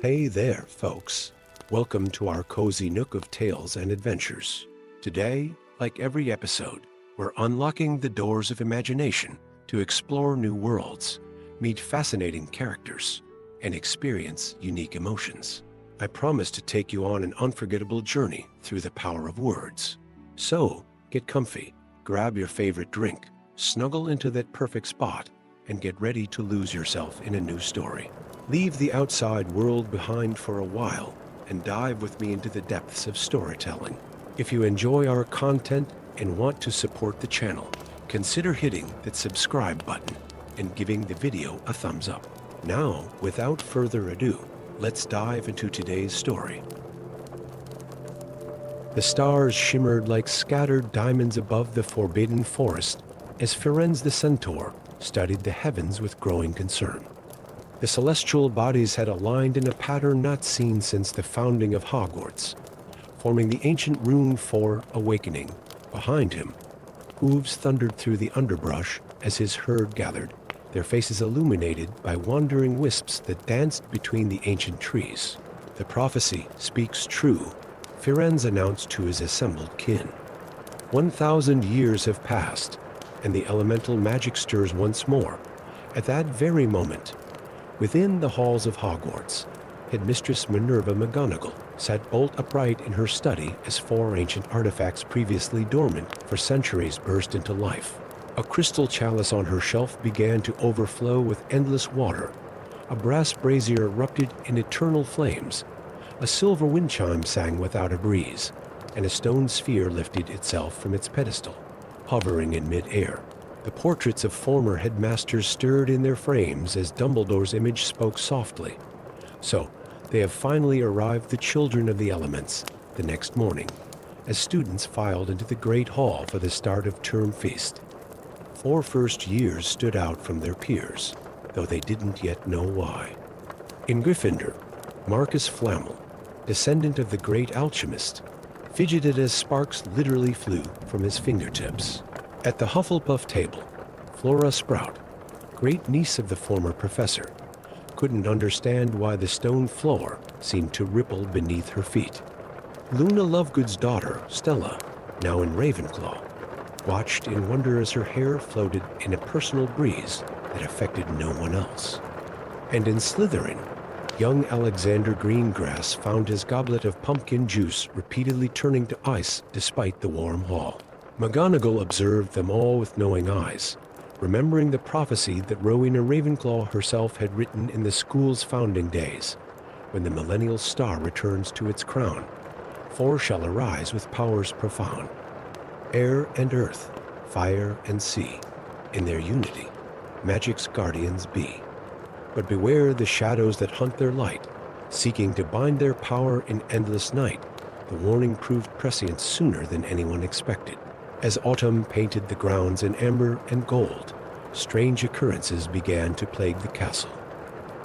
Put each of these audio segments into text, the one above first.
Hey there, folks. Welcome to our cozy nook of tales and adventures. Today, like every episode, we're unlocking the doors of imagination to explore new worlds, meet fascinating characters, and experience unique emotions. I promise to take you on an unforgettable journey through the power of words. So, get comfy, grab your favorite drink, snuggle into that perfect spot, and get ready to lose yourself in a new story. Leave the outside world behind for a while and dive with me into the depths of storytelling. If you enjoy our content and want to support the channel, consider hitting that subscribe button and giving the video a thumbs up. Now, without further ado, let's dive into today's story. The stars shimmered like scattered diamonds above the forbidden forest as Firenze the centaur studied the heavens with growing concern. The celestial bodies had aligned in a pattern not seen since the founding of Hogwarts, forming the ancient rune for awakening. Behind him, hooves thundered through the underbrush as his herd gathered, their faces illuminated by wandering wisps that danced between the ancient trees. The prophecy speaks true, Firenze announced to his assembled kin. 1,000 years have passed, and the elemental magic stirs once more. At that very moment, within the halls of Hogwarts, Headmistress Minerva McGonagall sat bolt upright in her study as 4 ancient artifacts previously dormant for centuries burst into life. A crystal chalice on her shelf began to overflow with endless water. A brass brazier erupted in eternal flames. A silver wind chime sang without a breeze, and a stone sphere lifted itself from its pedestal, hovering in mid-air. The portraits of former headmasters stirred in their frames as Dumbledore's image spoke softly. So, they have finally arrived, the children of the elements, the next morning, as students filed into the great hall for the start of term feast. 4 first years stood out from their peers, though they didn't yet know why. In Gryffindor, Marcus Flamel, descendant of the great alchemist, fidgeted as sparks literally flew from his fingertips. At the Hufflepuff table, Flora Sprout, great niece of the former professor, couldn't understand why the stone floor seemed to ripple beneath her feet. Luna Lovegood's daughter, Stella, now in Ravenclaw, watched in wonder as her hair floated in a personal breeze that affected no one else. And in Slytherin, young Alexander Greengrass found his goblet of pumpkin juice repeatedly turning to ice despite the warm hall. McGonagall observed them all with knowing eyes, remembering the prophecy that Rowena Ravenclaw herself had written in the school's founding days. When the millennial star returns to its crown, 4 shall arise with powers profound. Air and earth, fire and sea, in their unity, magic's guardians be. But beware the shadows that hunt their light, seeking to bind their power in endless night. The warning proved prescient sooner than anyone expected. As autumn painted the grounds in amber and gold, strange occurrences began to plague the castle.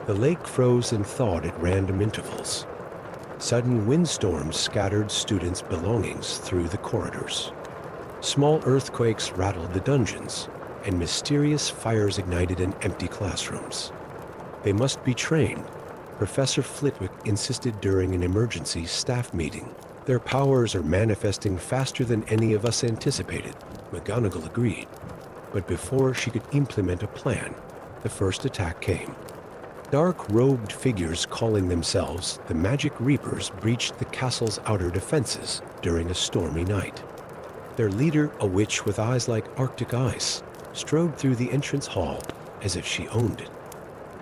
The lake froze and thawed at random intervals. Sudden windstorms scattered students' belongings through the corridors. Small earthquakes rattled the dungeons, and mysterious fires ignited in empty classrooms. They must be trained, Professor Flitwick insisted during an emergency staff meeting. Their powers are manifesting faster than any of us anticipated, McGonagall agreed. But before she could implement a plan, the first attack came. Dark-robed figures calling themselves the Magic Reapers breached the castle's outer defenses during a stormy night. Their leader, a witch with eyes like Arctic ice, strode through the entrance hall as if she owned it.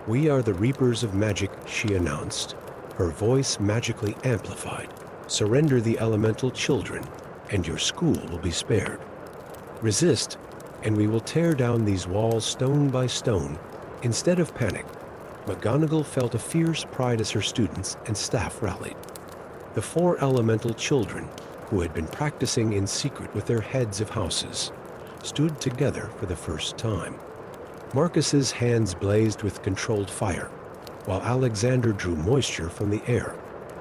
"We are the Reapers of Magic," she announced, her voice magically amplified. "Surrender the elemental children, and your school will be spared. Resist, and we will tear down these walls stone by stone." Instead of panic, McGonagall felt a fierce pride as her students and staff rallied. The 4 elemental children, who had been practicing in secret with their heads of houses, stood together for the first time. Marcus's hands blazed with controlled fire, while Alexander drew moisture from the air,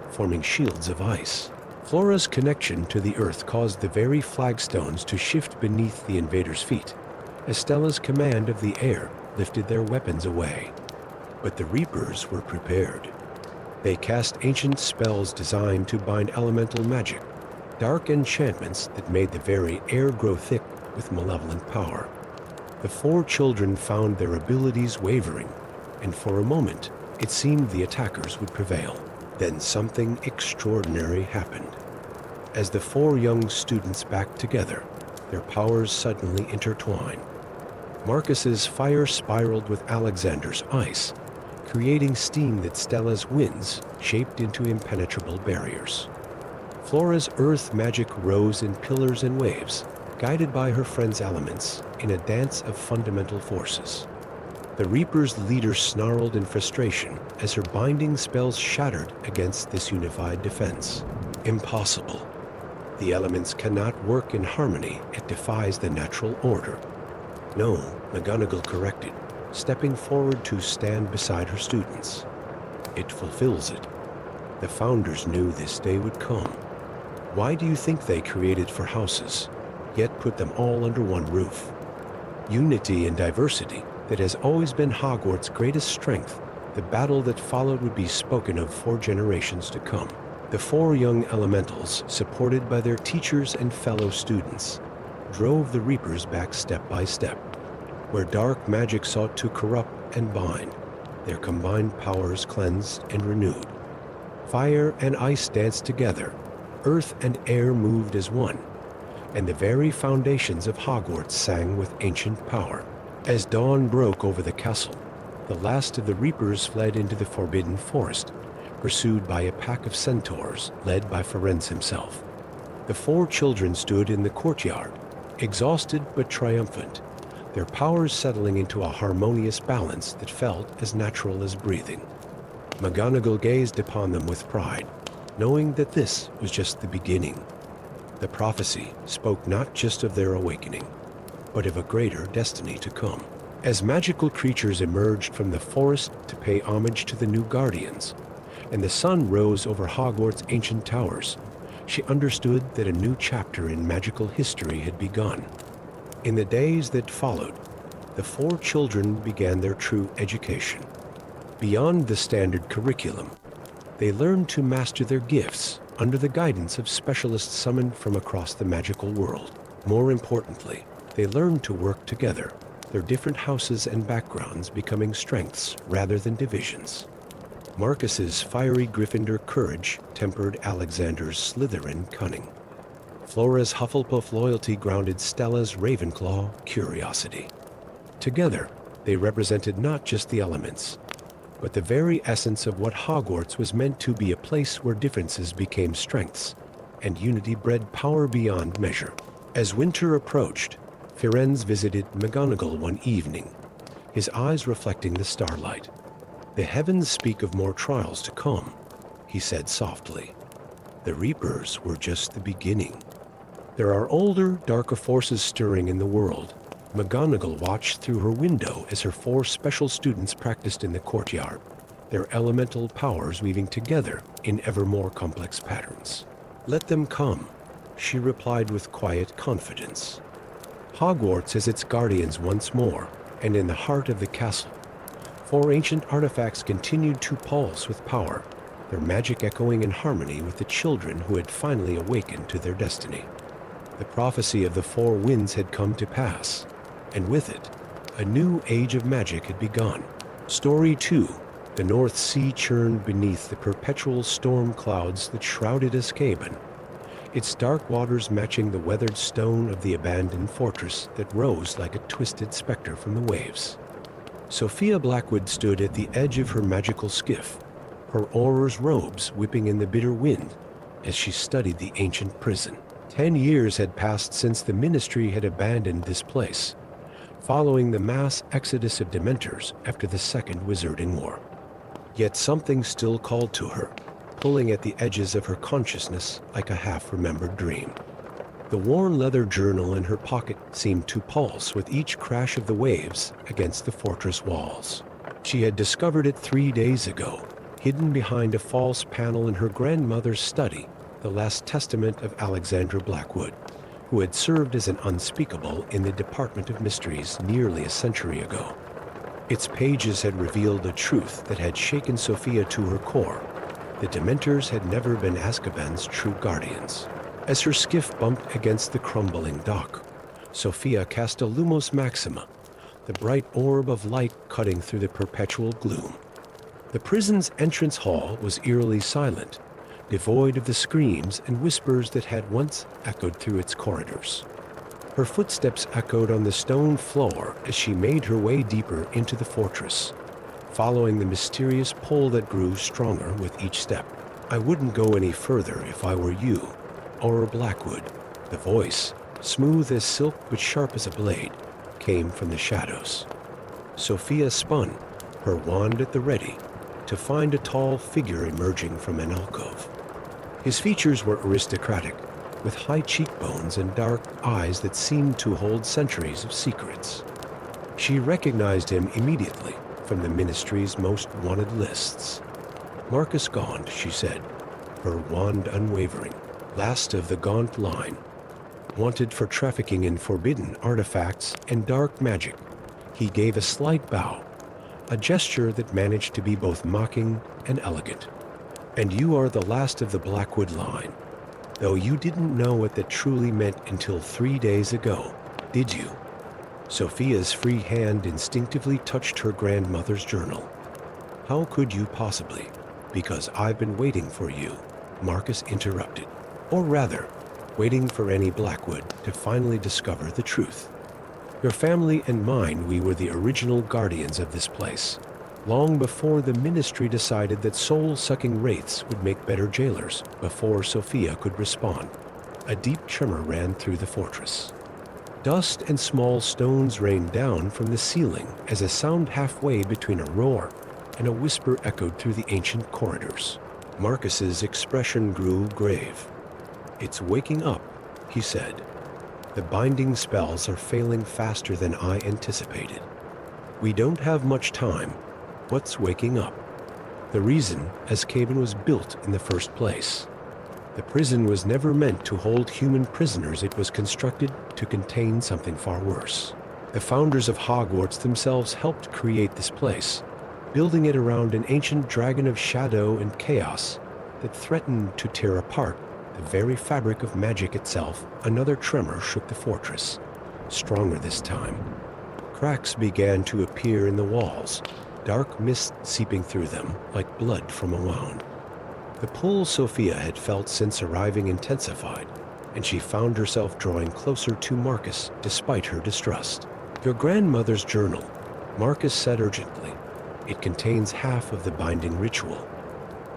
forming shields of ice. Flora's connection to the earth caused the very flagstones to shift beneath the invaders' feet, as Stella's command of the air lifted their weapons away. But the Reapers were prepared. They cast ancient spells designed to bind elemental magic, dark enchantments that made the very air grow thick with malevolent power. The four children found their abilities wavering, and for a moment, it seemed the attackers would prevail. Then something extraordinary happened. As the four young students backed together, their powers suddenly intertwined. Marcus's fire spiraled with Alexander's ice, creating steam that Stella's winds shaped into impenetrable barriers. Flora's earth magic rose in pillars and waves, guided by her friend's elements in a dance of fundamental forces. The Reaper's leader snarled in frustration as her binding spells shattered against this unified defense. Impossible. The elements cannot work in harmony. It defies the natural order. No, McGonagall corrected, stepping forward to stand beside her students. It fulfills it. The Founders knew this day would come. Why do you think they created four houses, yet put them all under one roof? Unity and diversity that has always been Hogwarts' greatest strength. The battle that followed would be spoken of for generations to come. The four young elementals, supported by their teachers and fellow students, drove the Reapers back step by step. Where dark magic sought to corrupt and bind, their combined powers cleansed and renewed. Fire and ice danced together, earth and air moved as one, and the very foundations of Hogwarts sang with ancient power. As dawn broke over the castle, the last of the Reapers fled into the Forbidden Forest, pursued by a pack of centaurs led by Firenze himself. The four children stood in the courtyard, exhausted but triumphant, their powers settling into a harmonious balance that felt as natural as breathing. McGonagall gazed upon them with pride, knowing that this was just the beginning. The prophecy spoke not just of their awakening, but of a greater destiny to come. As magical creatures emerged from the forest to pay homage to the new guardians, and the sun rose over Hogwarts' ancient towers, she understood that a new chapter in magical history had begun. In the days that followed, the four children began their true education. Beyond the standard curriculum, they learned to master their gifts under the guidance of specialists summoned from across the magical world. More importantly, they learned to work together, their different houses and backgrounds becoming strengths rather than divisions. Marcus's fiery Gryffindor courage tempered Alexander's Slytherin cunning. Flora's Hufflepuff loyalty grounded Stella's Ravenclaw curiosity. Together, they represented not just the elements, but the very essence of what Hogwarts was meant to be, a place where differences became strengths, and unity bred power beyond measure. As winter approached, Firenze visited McGonagall one evening, his eyes reflecting the starlight. "The heavens speak of more trials to come," he said softly. "The Reapers were just the beginning. There are older, darker forces stirring in the world." McGonagall watched through her window as her four special students practiced in the courtyard, their elemental powers weaving together in ever more complex patterns. "Let them come," she replied with quiet confidence. Hogwarts has its guardians once more, and in the heart of the castle, four ancient artifacts continued to pulse with power, their magic echoing in harmony with the children who had finally awakened to their destiny. The prophecy of the four winds had come to pass, and with it, a new age of magic had begun. Story 2. The North Sea churned beneath the perpetual storm clouds that shrouded Azkaban, its dark waters matching the weathered stone of the abandoned fortress that rose like a twisted specter from the waves. Sophia Blackwood stood at the edge of her magical skiff, her auror's robes whipping in the bitter wind as she studied the ancient prison. 10 years had passed since the Ministry had abandoned this place, following the mass exodus of Dementors after the Second Wizarding War. Yet something still called to her, pulling at the edges of her consciousness like a half-remembered dream. The worn leather journal in her pocket seemed to pulse with each crash of the waves against the fortress walls. She had discovered it 3 days ago, hidden behind a false panel in her grandmother's study, the last testament of Alexandra Blackwood, who had served as an unspeakable in the Department of Mysteries nearly a century ago. Its pages had revealed a truth that had shaken Sophia to her core. The Dementors had never been Azkaban's true guardians. As her skiff bumped against the crumbling dock, Sophia cast a Lumos Maxima, the bright orb of light cutting through the perpetual gloom. The prison's entrance hall was eerily silent, devoid of the screams and whispers that had once echoed through its corridors. Her footsteps echoed on the stone floor as she made her way deeper into the fortress, following the mysterious pull that grew stronger with each step. "I wouldn't go any further if I were you, Aura Blackwood." The voice, smooth as silk but sharp as a blade, came from the shadows. Sophia spun, her wand at the ready, to find a tall figure emerging from an alcove. His features were aristocratic, with high cheekbones and dark eyes that seemed to hold centuries of secrets. She recognized him immediately from the Ministry's most wanted lists. "Marcus Gaunt," she said, her wand unwavering, last of the Gaunt line, wanted for trafficking in forbidden artifacts and dark magic. He gave a slight bow, a gesture that managed to be both mocking and elegant. "And you are the last of the Blackwood line, though you didn't know what that truly meant until 3 days ago, did you?" Sophia's free hand instinctively touched her grandmother's journal. "How could you possibly?" "Because I've been waiting for you," Marcus interrupted. "Or rather, waiting for any Blackwood to finally discover the truth. Your family and mine, we were the original guardians of this place, long before the Ministry decided that soul-sucking wraiths would make better jailers." Before Sophia could respond, a deep tremor ran through the fortress. Dust and small stones rained down from the ceiling as a sound halfway between a roar and a whisper echoed through the ancient corridors. Marcus's expression grew grave. "It's waking up," he said. "The binding spells are failing faster than I anticipated. We don't have much time. What's waking up?" "The reason Azkaban was built in the first place. The prison was never meant to hold human prisoners. It was constructed to contain something far worse. The founders of Hogwarts themselves helped create this place, building it around an ancient dragon of shadow and chaos that threatened to tear apart the very fabric of magic itself." Another tremor shook the fortress, stronger this time. Cracks began to appear in the walls, dark mist seeping through them like blood from a wound. The pull Sophia had felt since arriving intensified, and she found herself drawing closer to Marcus despite her distrust. "Your grandmother's journal," Marcus said urgently. "It contains half of the binding ritual.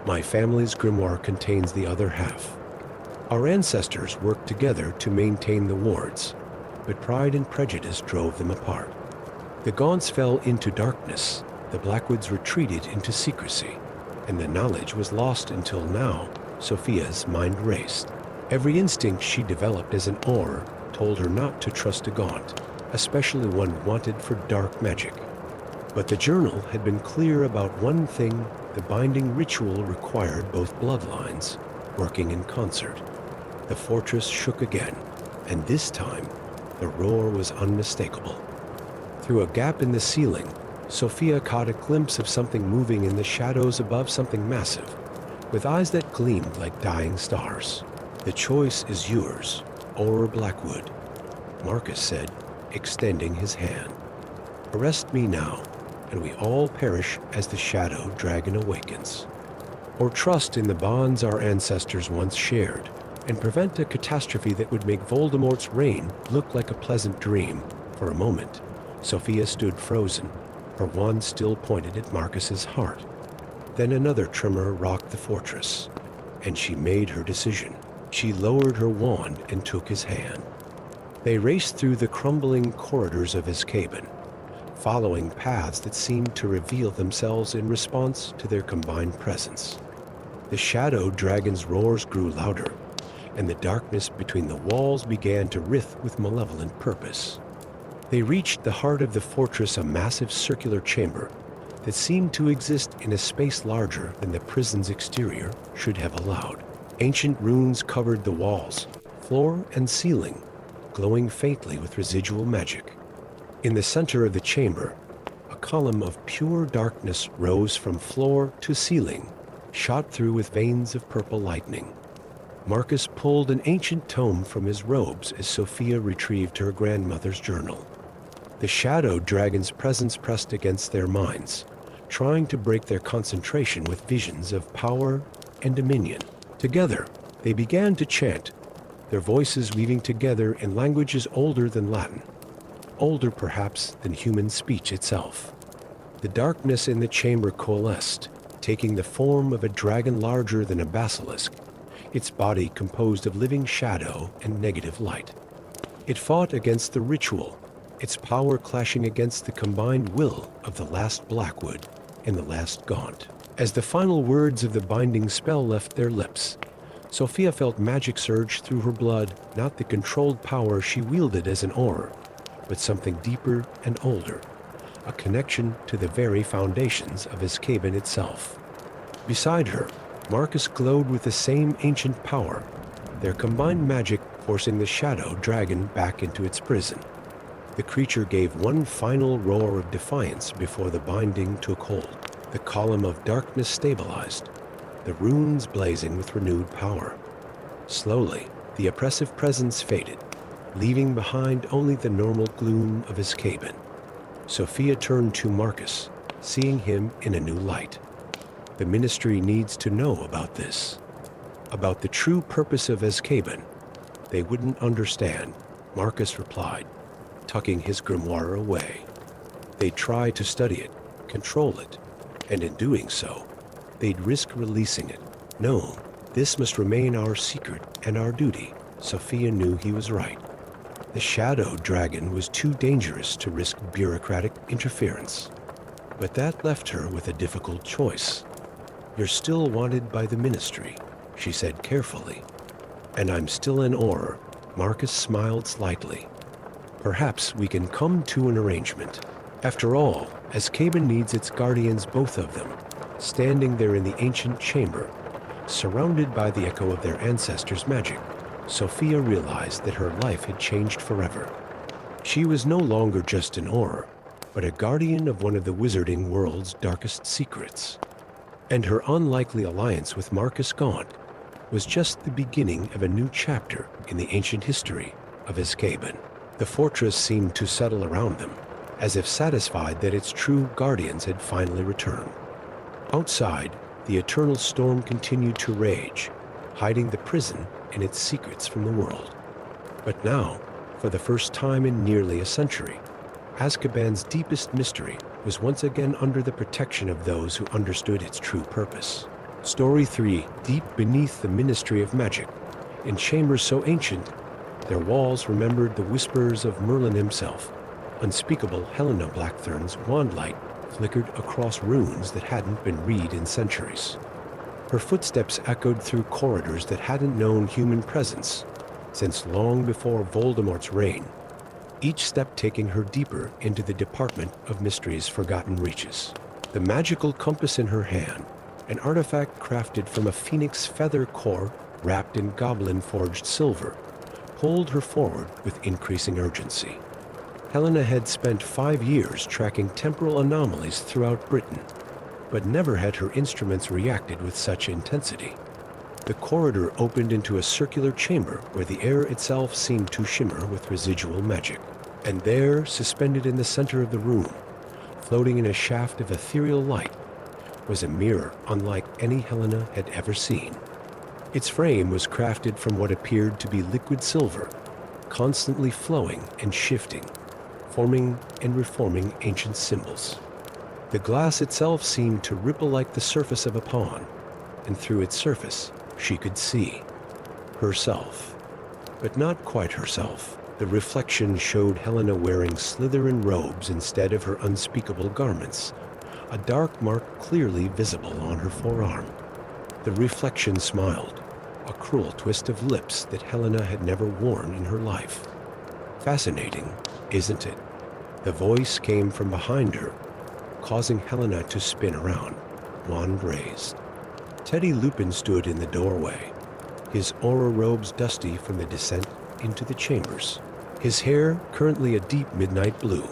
My family's grimoire contains the other half. Our ancestors worked together to maintain the wards, but pride and prejudice drove them apart. The Gaunts fell into darkness, the Blackwoods retreated into secrecy, and the knowledge was lost until now." Sophia's mind raced. Every instinct she developed as an Auror told her not to trust a Gaunt, especially one wanted for dark magic. But the journal had been clear about one thing: the binding ritual required both bloodlines working in concert. The fortress shook again, and this time the roar was unmistakable. Through a gap in the ceiling, Sophia caught a glimpse of something moving in the shadows above, something massive, with eyes that gleamed like dying stars. "The choice is yours, Aura Blackwood," Marcus said, extending his hand. "Arrest me now, and we all perish as the shadow dragon awakens. Or trust in the bonds our ancestors once shared, and prevent a catastrophe that would make Voldemort's reign look like a pleasant dream." For a moment, Sophia stood frozen, her wand still pointed at Marcus's heart. Then another tremor rocked the fortress, and she made her decision. She lowered her wand and took his hand. They raced through the crumbling corridors of Azkaban, following paths that seemed to reveal themselves in response to their combined presence. The shadow dragon's roars grew louder, and the darkness between the walls began to writhe with malevolent purpose. They reached the heart of the fortress, a massive circular chamber that seemed to exist in a space larger than the prison's exterior should have allowed. Ancient runes covered the walls, floor and ceiling, glowing faintly with residual magic. In the center of the chamber, a column of pure darkness rose from floor to ceiling, shot through with veins of purple lightning. Marcus pulled an ancient tome from his robes as Sophia retrieved her grandmother's journal. The shadow dragon's presence pressed against their minds, trying to break their concentration with visions of power and dominion. Together, they began to chant, their voices weaving together in languages older than Latin, older perhaps than human speech itself. The darkness in the chamber coalesced, taking the form of a dragon larger than a basilisk, its body composed of living shadow and negative light. It fought against the ritual, its power clashing against the combined will of the last Blackwood and the last Gaunt. As the final words of the binding spell left their lips, Sophia felt magic surge through her blood, not the controlled power she wielded as an aura, but something deeper and older, a connection to the very foundations of Azkaban itself. Beside her, Marcus glowed with the same ancient power, their combined magic forcing the shadow dragon back into its prison. The creature gave one final roar of defiance before the binding took hold. The column of darkness stabilized, the runes blazing with renewed power. Slowly, the oppressive presence faded, leaving behind only the normal gloom of Azkaban. Sophia turned to Marcus, seeing him in a new light. The Ministry needs to know about this, about the true purpose of Azkaban. They wouldn't understand, Marcus replied, tucking his grimoire away. They'd try to study it, control it, and in doing so, they'd risk releasing it. No, this must remain our secret and our duty. Sophia knew he was right. The shadow dragon was too dangerous to risk bureaucratic interference. But that left her with a difficult choice. You're still wanted by the Ministry, she said carefully. And I'm still an aura. Marcus smiled slightly. Perhaps we can come to an arrangement. After all, Azkaban needs its guardians, both of them, standing there in the ancient chamber, surrounded by the echo of their ancestors' magic. Sophia realized that her life had changed forever. She was no longer just an aura, but a guardian of one of the wizarding world's darkest secrets. And her unlikely alliance with Marcus Gaunt was just the beginning of a new chapter in the ancient history of Azkaban. The fortress seemed to settle around them, as if satisfied that its true guardians had finally returned. Outside, the eternal storm continued to rage, hiding the prison and its secrets from the world. But now, for the first time in nearly a century, Azkaban's deepest mystery was once again under the protection of those who understood its true purpose. Story 3, deep beneath the Ministry of Magic, in chambers so ancient, their walls remembered the whispers of Merlin himself. Unspeakable Helena Blackthorn's wand light flickered across runes that hadn't been read in centuries. Her footsteps echoed through corridors that hadn't known human presence since long before Voldemort's reign, each step taking her deeper into the Department of Mystery's forgotten reaches. The magical compass in her hand, an artifact crafted from a phoenix feather core wrapped in goblin-forged silver, pulled her forward with increasing urgency. Helena had spent 5 years tracking temporal anomalies throughout Britain, but never had her instruments reacted with such intensity. The corridor opened into a circular chamber where the air itself seemed to shimmer with residual magic. And there, suspended in the center of the room, floating in a shaft of ethereal light, was a mirror unlike any Helena had ever seen. Its frame was crafted from what appeared to be liquid silver, constantly flowing and shifting, forming and reforming ancient symbols. The glass itself seemed to ripple like the surface of a pond, and through its surface she could see herself. But not quite herself. The reflection showed Helena wearing Slytherin robes instead of her unspeakable garments, a dark mark clearly visible on her forearm. The reflection smiled, a cruel twist of lips that Helena had never worn in her life. Fascinating, isn't it? The voice came from behind her, causing Helena to spin around, wand raised. Teddy Lupin stood in the doorway, his aura robes dusty from the descent into the chambers. His hair, currently a deep midnight blue,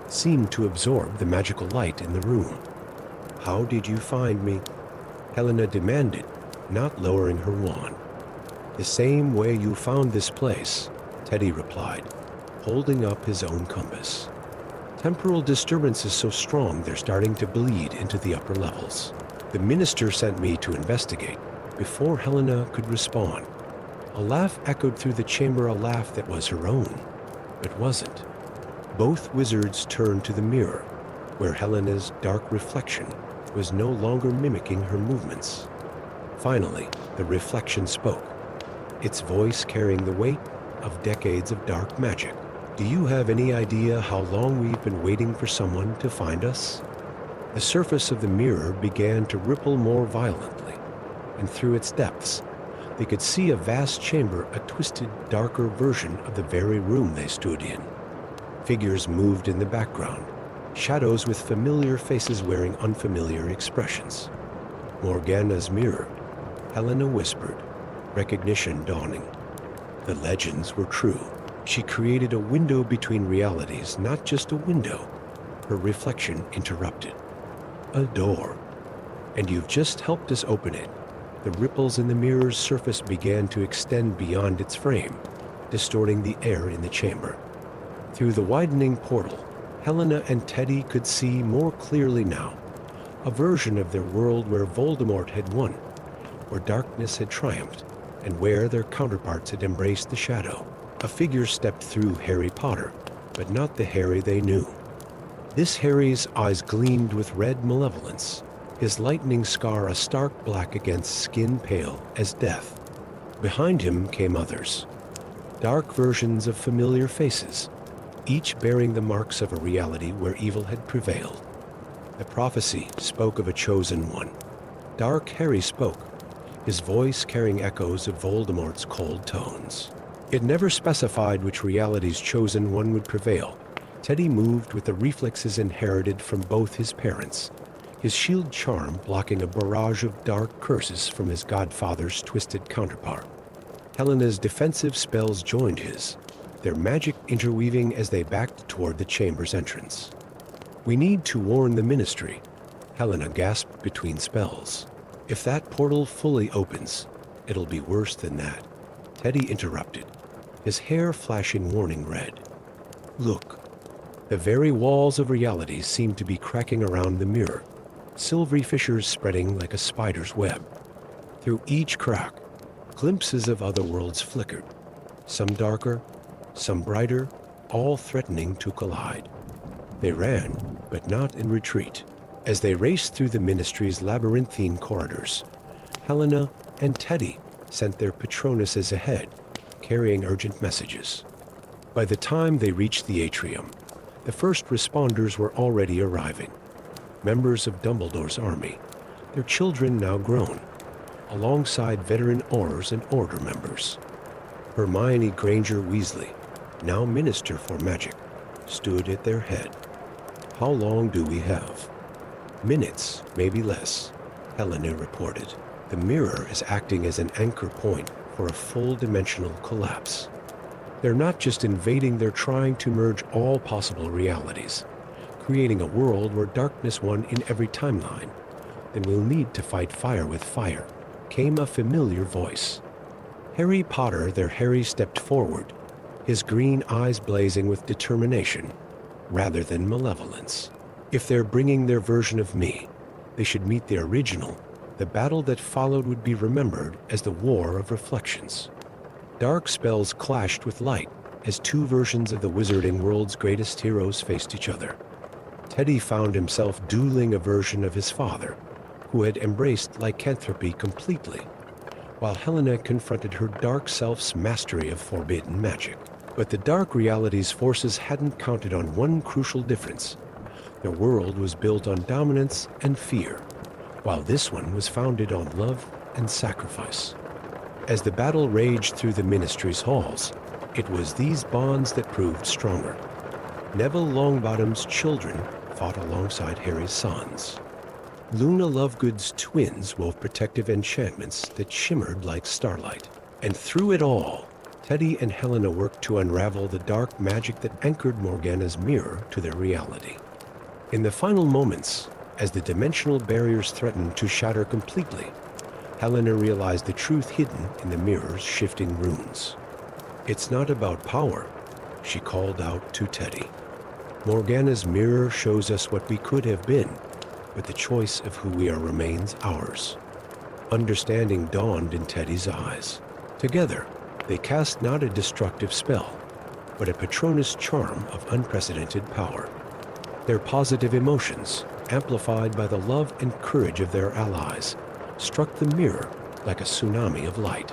seemed to absorb the magical light in the room. "How did you find me?" Helena demanded, not lowering her wand. "The same way you found this place," Teddy replied, holding up his own compass. "Temporal disturbance is so strong they're starting to bleed into the upper levels. The minister sent me to investigate." Before Helena could respond, a laugh echoed through the chamber, a laugh that was her own, but wasn't. Both wizards turned to the mirror, where Helena's dark reflection was no longer mimicking her movements. Finally, the reflection spoke, its voice carrying the weight of decades of dark magic. "Do you have any idea how long we've been waiting for someone to find us?" The surface of the mirror began to ripple more violently, and through its depths, they could see a vast chamber, a twisted, darker version of the very room they stood in. Figures moved in the background, shadows with familiar faces wearing unfamiliar expressions. "Morgana's mirror," Helena whispered, recognition dawning. The legends were true. She created a window between realities, not just a window. Her reflection interrupted. "A door. And you've just helped us open it." The ripples in the mirror's surface began to extend beyond its frame, distorting the air in the chamber. Through the widening portal, Helena and Teddy could see more clearly now, a version of their world where Voldemort had won, where darkness had triumphed, and where their counterparts had embraced the shadow. A figure stepped through Harry Potter, but not the Harry they knew. This Harry's eyes gleamed with red malevolence, his lightning scar a stark black against skin pale as death. Behind him came others, dark versions of familiar faces, each bearing the marks of a reality where evil had prevailed. The prophecy spoke of a chosen one. Dark Harry spoke, his voice carrying echoes of Voldemort's cold tones. It never specified which reality's chosen one would prevail. Teddy moved with the reflexes inherited from both his parents, his shield charm blocking a barrage of dark curses from his godfather's twisted counterpart. Helena's defensive spells joined his, their magic interweaving as they backed toward the chamber's entrance. "We need to warn the ministry," Helena gasped between spells. "If that portal fully opens, it'll be worse than that." Teddy interrupted, his hair flashing warning red. "Look." The very walls of reality seemed to be cracking around the mirror, silvery fissures spreading like a spider's web. Through each crack, glimpses of other worlds flickered, some darker, some brighter, all threatening to collide. They ran, but not in retreat. As they raced through the ministry's labyrinthine corridors, Helena and Teddy sent their patronuses ahead, carrying urgent messages. By the time they reached the atrium, the first responders were already arriving, members of Dumbledore's army, their children now grown, alongside veteran Aurors and Order members. Hermione Granger Weasley, now Minister for Magic, stood at their head. "How long do we have?" "Minutes, maybe less," Helena reported. "The mirror is acting as an anchor point for a full-dimensional collapse. They're not just invading, they're trying to merge all possible realities, creating a world where darkness won in every timeline. Then we'll need to fight fire with fire," came a familiar voice. Harry Potter, their Harry, stepped forward, his green eyes blazing with determination rather than malevolence. "If they're bringing their version of me, they should meet the original. The battle that followed would be remembered as the War of Reflections." Dark spells clashed with light as two versions of the wizarding world's greatest heroes faced each other. Teddy found himself dueling a version of his father, who had embraced lycanthropy completely, while Helena confronted her dark self's mastery of forbidden magic. But the dark reality's forces hadn't counted on one crucial difference. Their world was built on dominance and fear, while this one was founded on love and sacrifice. As the battle raged through the ministry's halls, it was these bonds that proved stronger. Neville Longbottom's children fought alongside Harry's sons. Luna Lovegood's twins wove protective enchantments that shimmered like starlight. And through it all, Teddy and Helena worked to unravel the dark magic that anchored Morgana's mirror to their reality. In the final moments, As the dimensional barriers threatened to shatter completely, Helena realized the truth hidden in the mirror's shifting runes. "It's not about power," she called out to Teddy. "Morgana's mirror shows us what we could have been, but the choice of who we are remains ours." Understanding dawned in Teddy's eyes. Together, they cast not a destructive spell, but a Patronus charm of unprecedented power. Their positive emotions, amplified by the love and courage of their allies, struck the mirror like a tsunami of light.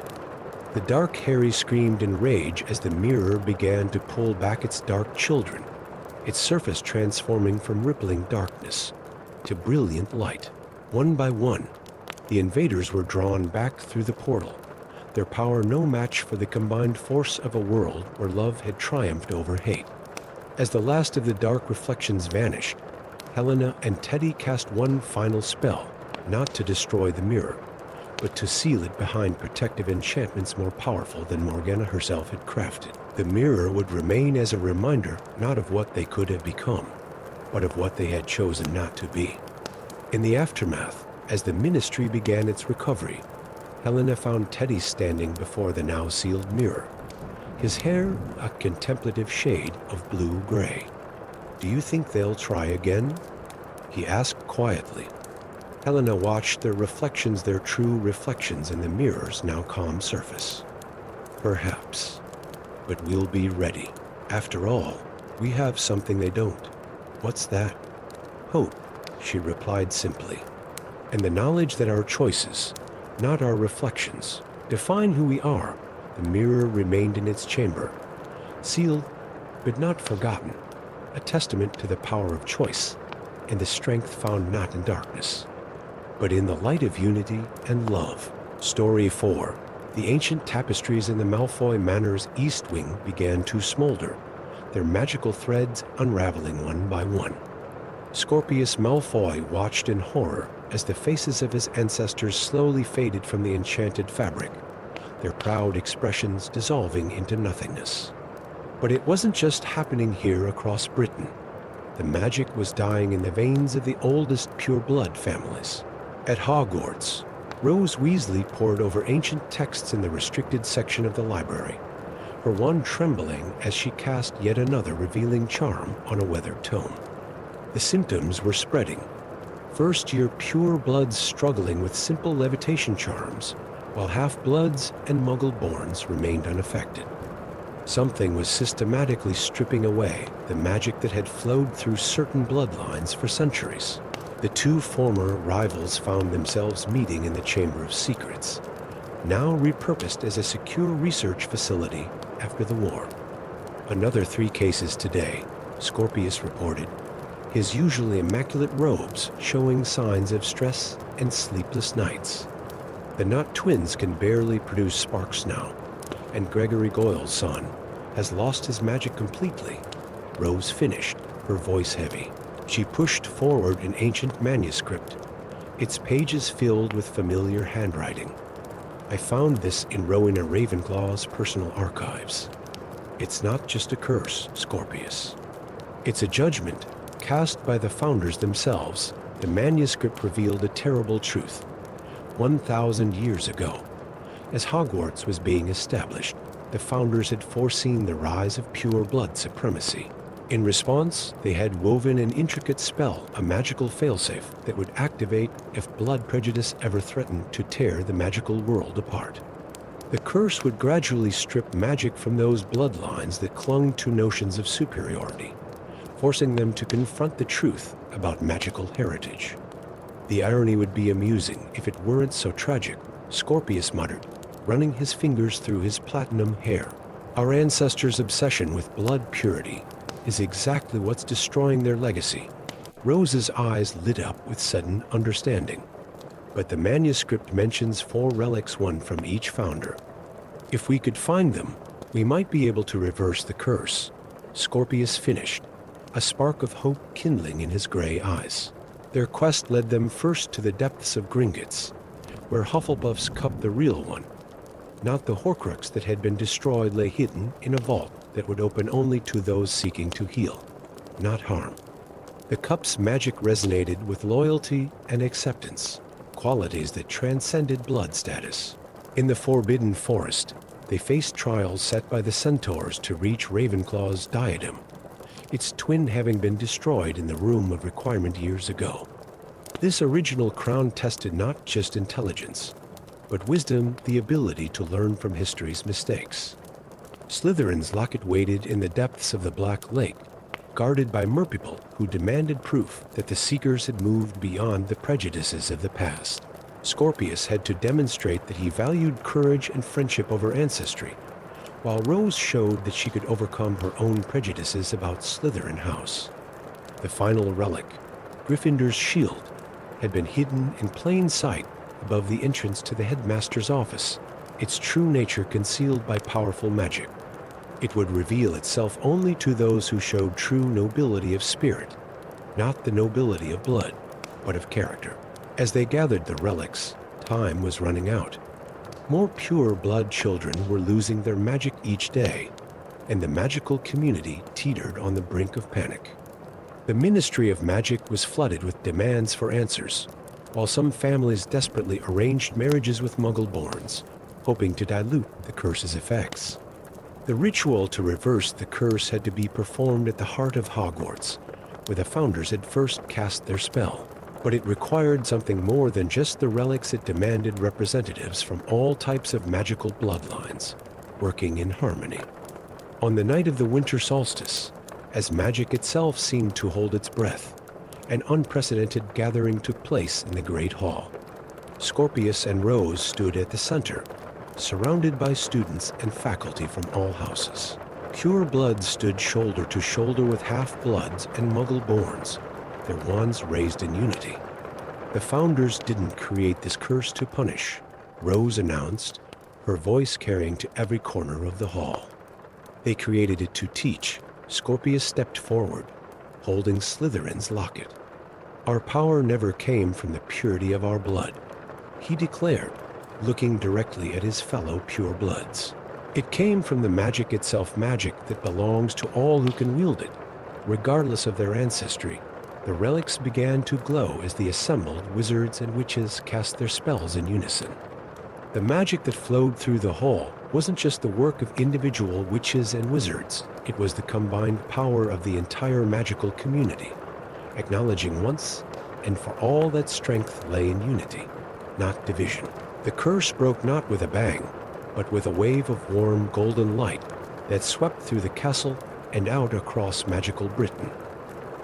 The dark Harry screamed in rage as the mirror began to pull back its dark children, its surface transforming from rippling darkness to brilliant light. One by one, the invaders were drawn back through the portal, their power no match for the combined force of a world where love had triumphed over hate. As the last of the dark reflections vanished, Helena and Teddy cast one final spell, not to destroy the mirror, but to seal it behind protective enchantments more powerful than Morgana herself had crafted. The mirror would remain as a reminder not of what they could have become, but of what they had chosen not to be. In the aftermath, as the ministry began its recovery, Helena found Teddy standing before the now sealed mirror, his hair a contemplative shade of blue-gray. "Do you think they'll try again?" he asked quietly. Helena watched their reflections, their true reflections in the mirror's now calm surface. "Perhaps, but we'll be ready. After all, we have something they don't." "What's that?" "Hope," she replied simply. "And the knowledge that our choices, not our reflections, define who we are." The mirror remained in its chamber, sealed but not forgotten, a testament to the power of choice and the strength found not in darkness, but in the light of unity and love. Story 4. The ancient tapestries in the Malfoy Manor's east wing began to smolder, their magical threads unraveling one by one. Scorpius Malfoy watched in horror as the faces of his ancestors slowly faded from the enchanted fabric, their proud expressions dissolving into nothingness. But it wasn't just happening here across Britain. The magic was dying in the veins of the oldest pure-blood families. At Hogwarts, Rose Weasley pored over ancient texts in the restricted section of the library, her wand trembling as she cast yet another revealing charm on a weathered tome. The symptoms were spreading. First-year pure-bloods struggling with simple levitation charms, while half-bloods and muggle-borns remained unaffected. Something was systematically stripping away the magic that had flowed through certain bloodlines for centuries. The two former rivals found themselves meeting in the Chamber of Secrets, now repurposed as a secure research facility after the war. "Another 3 cases today," Scorpius reported, his usually immaculate robes showing signs of stress and sleepless nights. "The Knot twins can barely produce sparks now, and Gregory Goyle's son has lost his magic completely." Rose finished, her voice heavy. She pushed forward an ancient manuscript, its pages filled with familiar handwriting. "I found this in Rowena Ravenclaw's personal archives. It's not just a curse, Scorpius. It's a judgment cast by the founders themselves." The manuscript revealed a terrible truth. 1,000 years ago, as Hogwarts was being established, the founders had foreseen the rise of pure blood supremacy. In response, they had woven an intricate spell, a magical failsafe that would activate if blood prejudice ever threatened to tear the magical world apart. The curse would gradually strip magic from those bloodlines that clung to notions of superiority, forcing them to confront the truth about magical heritage. "The irony would be amusing if it weren't so tragic," Scorpius muttered, running his fingers through his platinum hair. "Our ancestors' obsession with blood purity is exactly what's destroying their legacy." Rose's eyes lit up with sudden understanding. "But the manuscript mentions 4 relics, one from each founder. If we could find them, we might be able to reverse the curse," Scorpius finished, a spark of hope kindling in his gray eyes. Their quest led them first to the depths of Gringotts, where Hufflepuff's cup, the real one, not the Horcrux that had been destroyed, lay hidden in a vault that would open only to those seeking to heal, not harm. The cup's magic resonated with loyalty and acceptance, qualities that transcended blood status. In the Forbidden Forest, they faced trials set by the centaurs to reach Ravenclaw's diadem, its twin having been destroyed in the Room of Requirement years ago. This original crown tested not just intelligence, but wisdom, the ability to learn from history's mistakes. Slytherin's locket waited in the depths of the Black Lake, guarded by merpeople who demanded proof that the Seekers had moved beyond the prejudices of the past. Scorpius had to demonstrate that he valued courage and friendship over ancestry, while Rose showed that she could overcome her own prejudices about Slytherin House. The final relic, Gryffindor's shield, had been hidden in plain sight above the entrance to the headmaster's office, its true nature concealed by powerful magic. It would reveal itself only to those who showed true nobility of spirit, not the nobility of blood, but of character. As they gathered the relics, time was running out. More pure blood children were losing their magic each day, and the magical community teetered on the brink of panic. The Ministry of Magic was flooded with demands for answers, while some families desperately arranged marriages with Muggle-borns, hoping to dilute the curse's effects. The ritual to reverse the curse had to be performed at the heart of Hogwarts, where the founders had first cast their spell. But it required something more than just the relics. It demanded representatives from all types of magical bloodlines, working in harmony. On the night of the winter solstice, as magic itself seemed to hold its breath, an unprecedented gathering took place in the Great Hall. Scorpius and Rose stood at the center, surrounded by students and faculty from all houses. Pure blood stood shoulder to shoulder with half-bloods and Muggle-borns, their wands raised in unity. The founders didn't create this curse to punish, Rose announced, her voice carrying to every corner of the hall. They created it to teach. Scorpius stepped forward, holding Slytherin's locket. Our power never came from the purity of our blood, he declared, looking directly at his fellow purebloods. It came from the magic itself, magic that belongs to all who can wield it, regardless of their ancestry. The relics began to glow as the assembled wizards and witches cast their spells in unison. The magic that flowed through the hall wasn't just the work of individual witches and wizards. It was the combined power of the entire magical community, acknowledging once and for all that strength lay in unity, not division. The curse broke not with a bang, but with a wave of warm golden light that swept through the castle and out across magical Britain.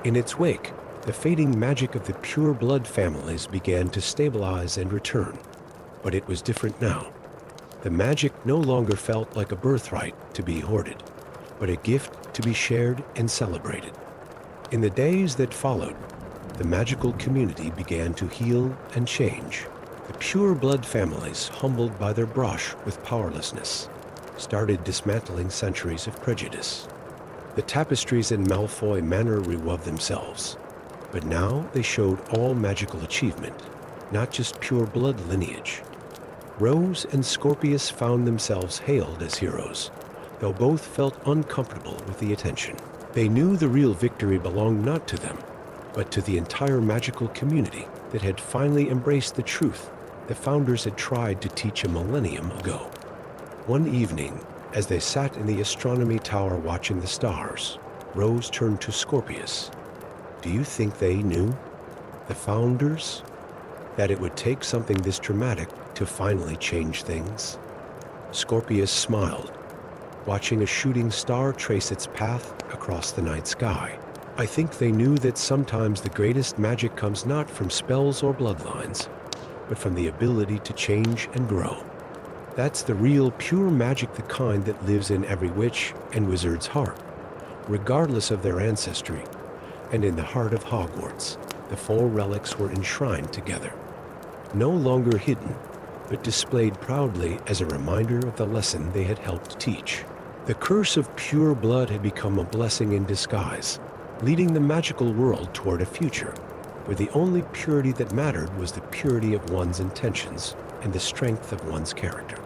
In its wake, the fading magic of the pure blood families began to stabilize and return. But it was different now. The magic no longer felt like a birthright to be hoarded, but a gift to be shared and celebrated. In the days that followed, the magical community began to heal and change. The pure blood families, humbled by their brush with powerlessness, started dismantling centuries of prejudice. The tapestries in Malfoy Manor rewove themselves, but now they showed all magical achievement, not just pure blood lineage. Rose and Scorpius found themselves hailed as heroes, though both felt uncomfortable with the attention. They knew the real victory belonged not to them, but to the entire magical community that had finally embraced the truth the founders had tried to teach a millennium ago. One evening, as they sat in the astronomy tower watching the stars, Rose turned to Scorpius. Do you think they knew, the founders, that it would take something this dramatic to finally change things? Scorpius smiled, watching a shooting star trace its path across the night sky. I think they knew that sometimes the greatest magic comes not from spells or bloodlines, but from the ability to change and grow. That's the real pure magic, the kind that lives in every witch and wizard's heart, regardless of their ancestry. And in the heart of Hogwarts, the four relics were enshrined together, no longer hidden, but displayed proudly as a reminder of the lesson they had helped teach. The curse of pure blood had become a blessing in disguise, leading the magical world toward a future where the only purity that mattered was the purity of one's intentions and the strength of one's character.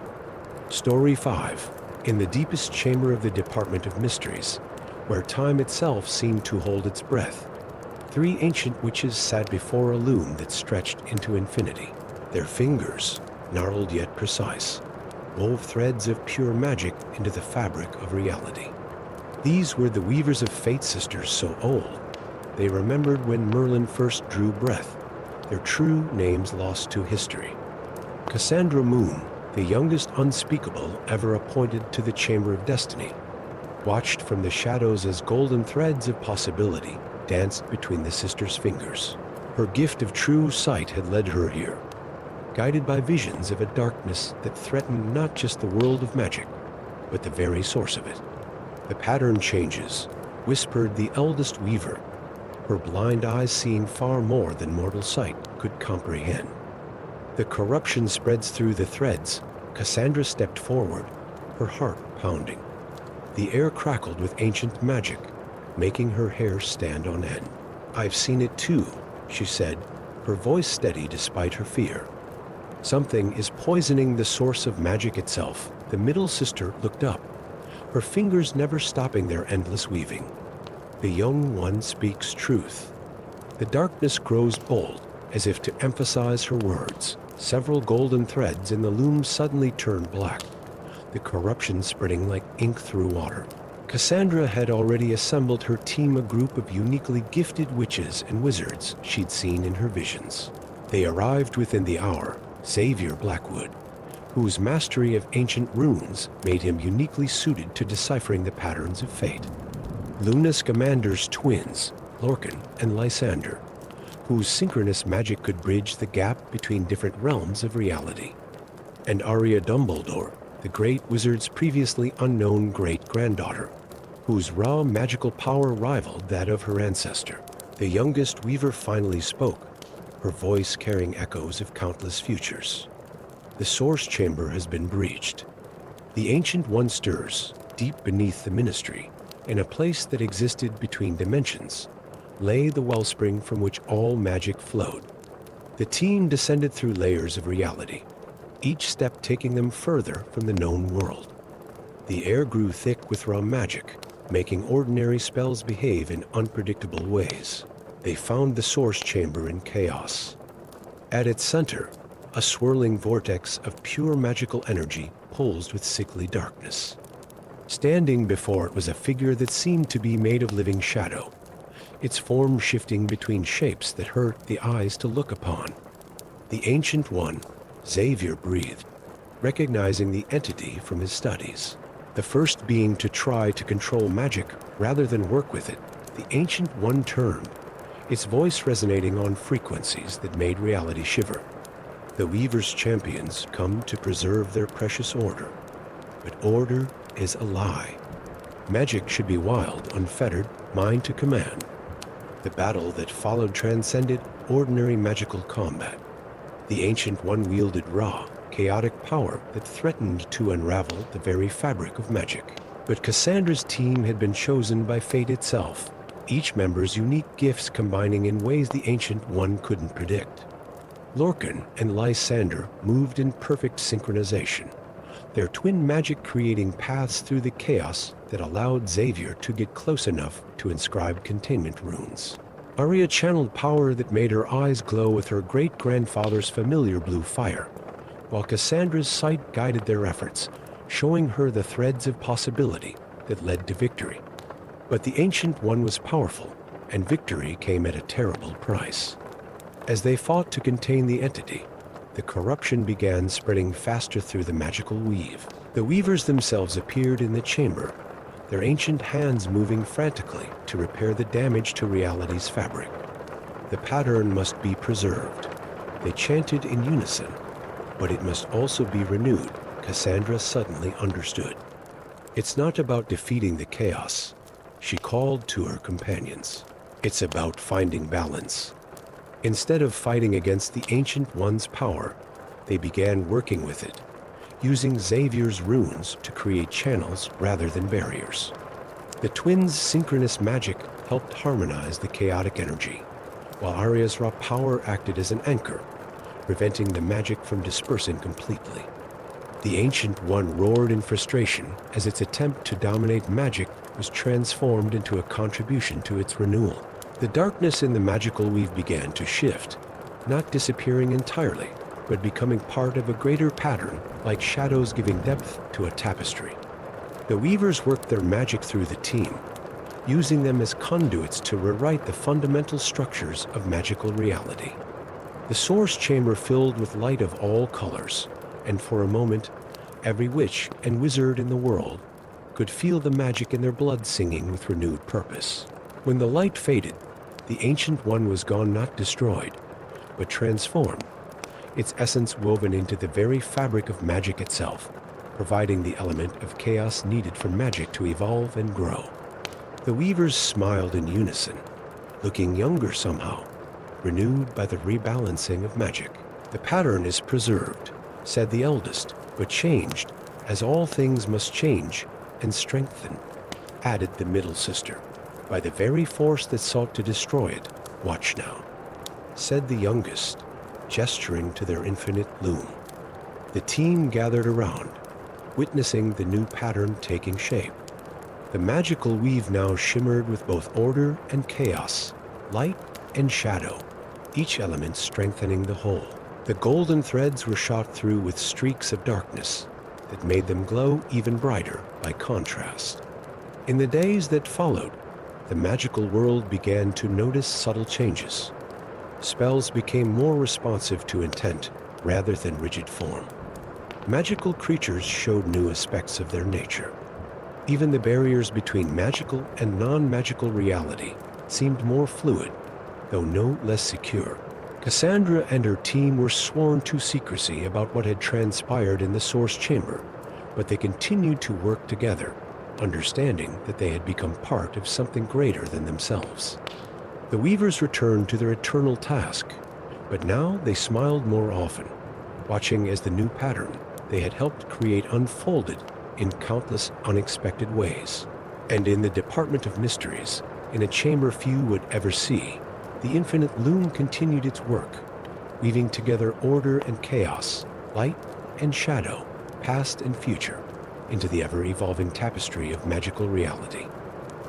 Story 5. In the deepest chamber of the Department of Mysteries, where time itself seemed to hold its breath, 3 ancient witches sat before a loom that stretched into infinity. Their fingers, gnarled yet precise, wove threads of pure magic into the fabric of reality. These were the weavers of fate, sisters so old they remembered when Merlin first drew breath, their true names lost to history. Cassandra Moon, the youngest unspeakable ever appointed to the Chamber of Destiny, watched from the shadows as golden threads of possibility danced between the sisters' fingers. Her gift of true sight had led her here, guided by visions of a darkness that threatened not just the world of magic, but the very source of it. The pattern changes, whispered the eldest weaver, her blind eyes seeing far more than mortal sight could comprehend. The corruption spreads through the threads. Cassandra stepped forward, her heart pounding. The air crackled with ancient magic, making her hair stand on end. "I've seen it too," she said, her voice steady despite her fear. "Something is poisoning the source of magic itself." The middle sister looked up, her fingers never stopping their endless weaving. The young one speaks truth. The darkness grows bold, as if to emphasize her words. Several golden threads in the loom suddenly turned black, the corruption spreading like ink through water. Cassandra had already assembled her team, a group of uniquely gifted witches and wizards she'd seen in her visions. They arrived within the hour. Xavier Blackwood, whose mastery of ancient runes made him uniquely suited to deciphering the patterns of fate. Luna Scamander's twins, Lorcan and Lysander, whose synchronous magic could bridge the gap between different realms of reality. And Arya Dumbledore, the great wizard's previously unknown great-granddaughter, whose raw magical power rivaled that of her ancestor. The youngest weaver finally spoke, her voice carrying echoes of countless futures. "The source chamber has been breached. The Ancient One stirs, deep beneath the ministry, in a place that existed between dimensions, lay the wellspring from which all magic flowed. The team descended through layers of reality, each step taking them further from the known world. The air grew thick with raw magic, making ordinary spells behave in unpredictable ways. They found the source chamber in chaos. At its center, a swirling vortex of pure magical energy pulsed with sickly darkness. Standing before it was a figure that seemed to be made of living shadow, its form shifting between shapes that hurt the eyes to look upon. The Ancient One, Xavier breathed, recognizing the entity from his studies. The first being to try to control magic rather than work with it, the Ancient One turned, its voice resonating on frequencies that made reality shiver. The Weaver's champions come to preserve their precious order, but order is a lie. Magic should be wild, unfettered, mine to command. The battle that followed transcended ordinary magical combat. The Ancient One wielded raw, chaotic power that threatened to unravel the very fabric of magic. But Cassandra's team had been chosen by fate itself, each member's unique gifts combining in ways the Ancient One couldn't predict. Lorcan and Lysander moved in perfect synchronization, their twin magic creating paths through the chaos that allowed Xavier to get close enough to inscribe containment runes. Arya channeled power that made her eyes glow with her great-grandfather's familiar blue fire, while Cassandra's sight guided their efforts, showing her the threads of possibility that led to victory. But the Ancient One was powerful, and victory came at a terrible price. As they fought to contain the entity, the corruption began spreading faster through the magical weave. The weavers themselves appeared in the chamber, their ancient hands moving frantically to repair the damage to reality's fabric. The pattern must be preserved. They chanted in unison, but it must also be renewed. Cassandra suddenly understood. It's not about defeating the chaos, she called to her companions. It's about finding balance. Instead of fighting against the Ancient One's power, they began working with it, using Xavier's runes to create channels rather than barriers. The twins' synchronous magic helped harmonize the chaotic energy, while Arya's raw power acted as an anchor, preventing the magic from dispersing completely. The Ancient One roared in frustration as its attempt to dominate magic was transformed into a contribution to its renewal. The darkness in the magical weave began to shift, not disappearing entirely, but becoming part of a greater pattern, like shadows giving depth to a tapestry. The weavers worked their magic through the team, using them as conduits to rewrite the fundamental structures of magical reality. The source chamber filled with light of all colors, and for a moment, every witch and wizard in the world could feel the magic in their blood singing with renewed purpose. When the light faded, the Ancient One was gone, not destroyed, but transformed, its essence woven into the very fabric of magic itself, providing the element of chaos needed for magic to evolve and grow. The weavers smiled in unison, looking younger somehow, renewed by the rebalancing of magic. "The pattern is preserved," said the eldest, "but changed, as all things must change and strengthen," added the middle sister. "By the very force that sought to destroy it, watch now," said the youngest, gesturing to their infinite loom. The team gathered around, witnessing the new pattern taking shape. The magical weave now shimmered with both order and chaos, light and shadow, each element strengthening the whole. The golden threads were shot through with streaks of darkness that made them glow even brighter by contrast. In the days that followed, the magical world began to notice subtle changes. Spells became more responsive to intent rather than rigid form. Magical creatures showed new aspects of their nature. Even the barriers between magical and non-magical reality seemed more fluid, though no less secure. Cassandra and her team were sworn to secrecy about what had transpired in the source chamber, but they continued to work together, understanding that they had become part of something greater than themselves. The weavers returned to their eternal task, but now they smiled more often, watching as the new pattern they had helped create unfolded in countless unexpected ways. And in the Department of Mysteries, in a chamber few would ever see, the infinite loom continued its work, weaving together order and chaos, light and shadow, past and future, into the ever-evolving tapestry of magical reality.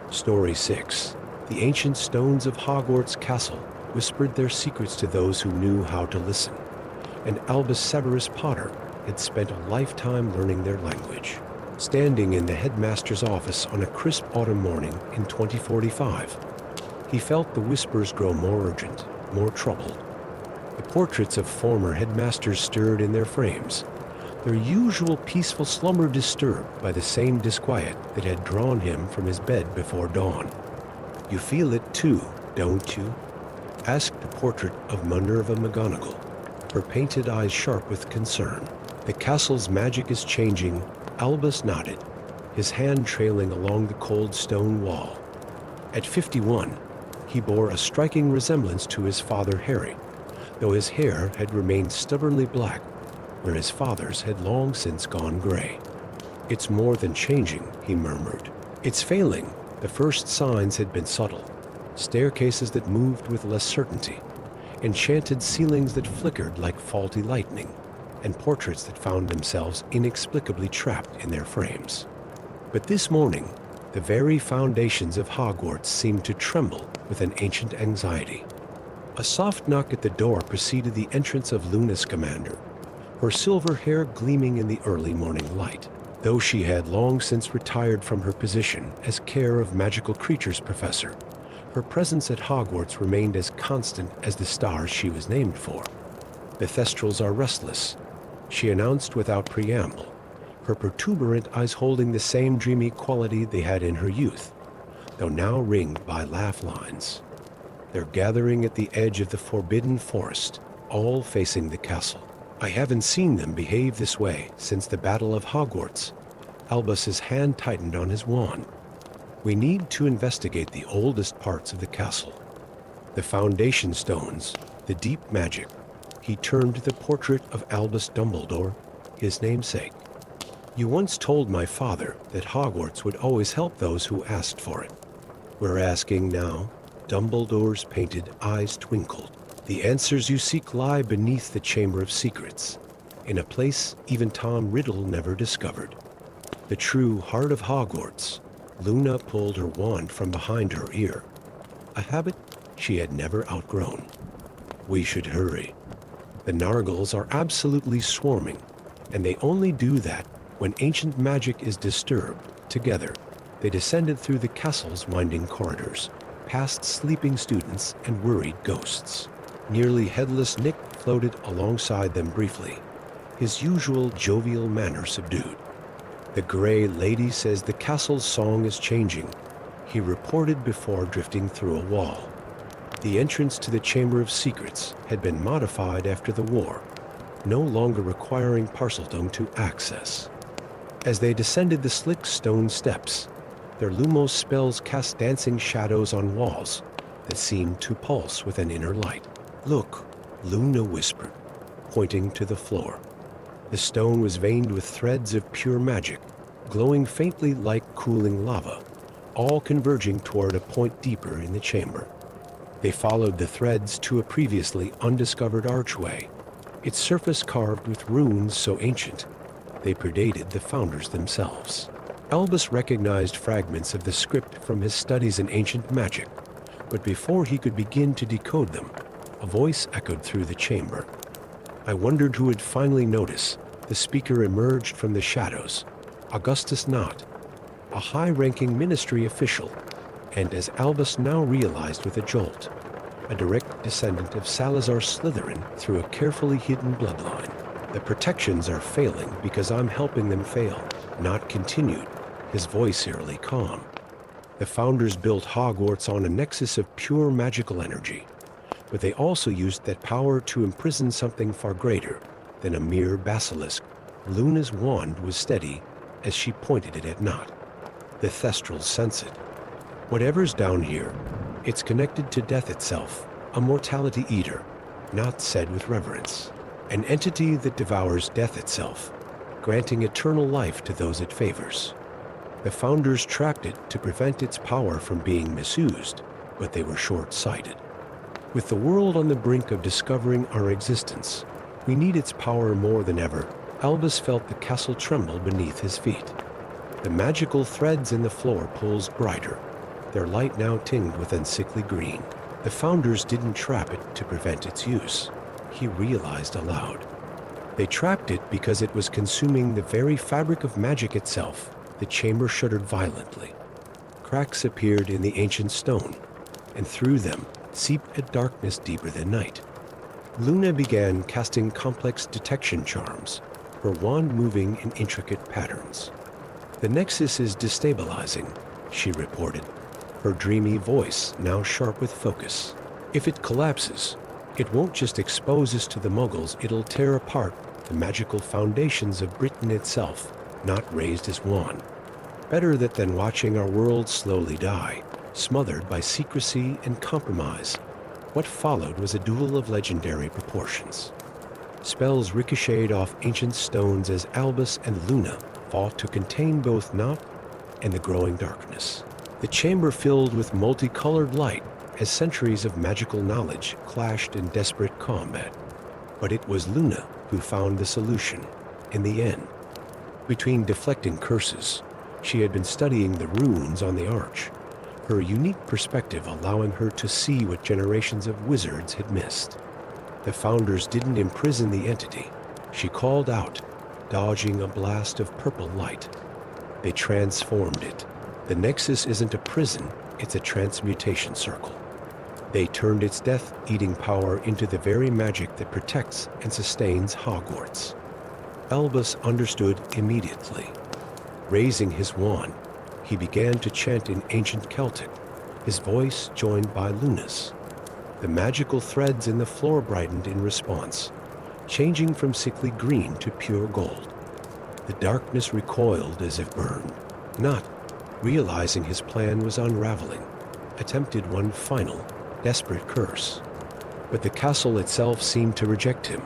Story 6. The ancient stones of Hogwarts Castle whispered their secrets to those who knew how to listen, and Albus Severus Potter had spent a lifetime learning their language. Standing in the headmaster's office on a crisp autumn morning in 2045, he felt the whispers grow more urgent, more troubled. The portraits of former headmasters stirred in their frames, their usual peaceful slumber disturbed by the same disquiet that had drawn him from his bed before dawn. "You feel it too, don't you?" asked the portrait of Minerva McGonagall, her painted eyes sharp with concern. "The castle's magic is changing," Albus nodded, his hand trailing along the cold stone wall. At 51, he bore a striking resemblance to his father Harry, though his hair had remained stubbornly black, where his father's had long since gone gray. "It's more than changing," he murmured. "It's failing." The first signs had been subtle. Staircases that moved with less certainty, enchanted ceilings that flickered like faulty lightning, and portraits that found themselves inexplicably trapped in their frames. But this morning, the very foundations of Hogwarts seemed to tremble with an ancient anxiety. A soft knock at the door preceded the entrance of Luna Scamander, her silver hair gleaming in the early morning light. Though she had long since retired from her position as Care of Magical Creatures professor, her presence at Hogwarts remained as constant as the stars she was named for. "The Thestrals are restless," she announced without preamble, her protuberant eyes holding the same dreamy quality they had in her youth, though now ringed by laugh lines. "They're gathering at the edge of the Forbidden Forest, all facing the castle. I haven't seen them behave this way since the Battle of Hogwarts." Albus's hand tightened on his wand. "We need to investigate the oldest parts of the castle. The foundation stones, the deep magic." He turned to the portrait of Albus Dumbledore, his namesake. "You once told my father that Hogwarts would always help those who asked for it. We're asking now." Dumbledore's painted eyes twinkled. "The answers you seek lie beneath the Chamber of Secrets, in a place even Tom Riddle never discovered. The true heart of Hogwarts." Luna pulled her wand from behind her ear. "A habit she had never outgrown. We should hurry. The Nargles are absolutely swarming, and they only do that when ancient magic is disturbed. Together, they descended through the castle's winding corridors, past sleeping students and worried ghosts. Nearly headless Nick floated alongside them briefly, his usual jovial manner subdued. "The Grey Lady says the castle's song is changing," he reported before drifting through a wall. The entrance to the Chamber of Secrets had been modified after the war, no longer requiring Parseldom to access. As they descended the slick stone steps, their Lumos spells cast dancing shadows on walls that seemed to pulse with an inner light. "Look," Luna whispered, pointing to the floor. The stone was veined with threads of pure magic, glowing faintly like cooling lava, all converging toward a point deeper in the chamber. They followed the threads to a previously undiscovered archway, its surface carved with runes so ancient they predated the founders themselves. Albus recognized fragments of the script from his studies in ancient magic, but before he could begin to decode them, a voice echoed through the chamber. I wondered who would finally notice. The speaker emerged from the shadows, Augustus Knott, a high-ranking ministry official, and as Albus now realized with a jolt, a direct descendant of Salazar Slytherin through a carefully hidden bloodline. "The protections are failing because I'm helping them fail," Knott continued, his voice eerily calm. "The founders built Hogwarts on a nexus of pure magical energy, but they also used that power to imprison something far greater than a mere basilisk." Luna's wand was steady as she pointed it at Knott. "The Thestrals sense it. Whatever's down here, it's connected to death itself, a mortality eater," Knott said with reverence. "An entity that devours death itself, granting eternal life to those it favors. The founders trapped it to prevent its power from being misused, but they were short-sighted. With the world on the brink of discovering our existence, we need its power more than ever." Albus felt the castle tremble beneath his feet. The magical threads in the floor pulsed brighter, their light now tinged with unsickly green. The founders didn't trap it to prevent its use, he realized aloud. They trapped it because it was consuming the very fabric of magic itself. The chamber shuddered violently. Cracks appeared in the ancient stone, and through them seeped a darkness deeper than night. Luna began casting complex detection charms, her wand moving in intricate patterns. "The nexus is destabilizing," she reported, her dreamy voice now sharp with focus. "If it collapses, it won't just expose us to the Muggles, it'll tear apart the magical foundations of Britain itself." Knott raised his wand. "Better that than watching our world slowly die, smothered by secrecy and compromise." What followed was a duel of legendary proportions. Spells ricocheted off ancient stones as Albus and Luna fought to contain both Knott and the growing darkness. The chamber filled with multicolored light as centuries of magical knowledge clashed in desperate combat. But it was Luna who found the solution in the end. Between deflecting curses, she had been studying the runes on the arch, her unique perspective allowing her to see what generations of wizards had missed. The founders didn't imprison the entity, she called out, dodging a blast of purple light. They transformed it. The Nexus isn't a prison, it's a transmutation circle. They turned its death-eating power into the very magic that protects and sustains Hogwarts. Albus understood immediately. Raising his wand, he began to chant in ancient Celtic, his voice joined by Luna's. The magical threads in the floor brightened in response, changing from sickly green to pure gold. The darkness recoiled as if burned. Not realizing his plan was unraveling, attempted one final, desperate curse. But the castle itself seemed to reject him,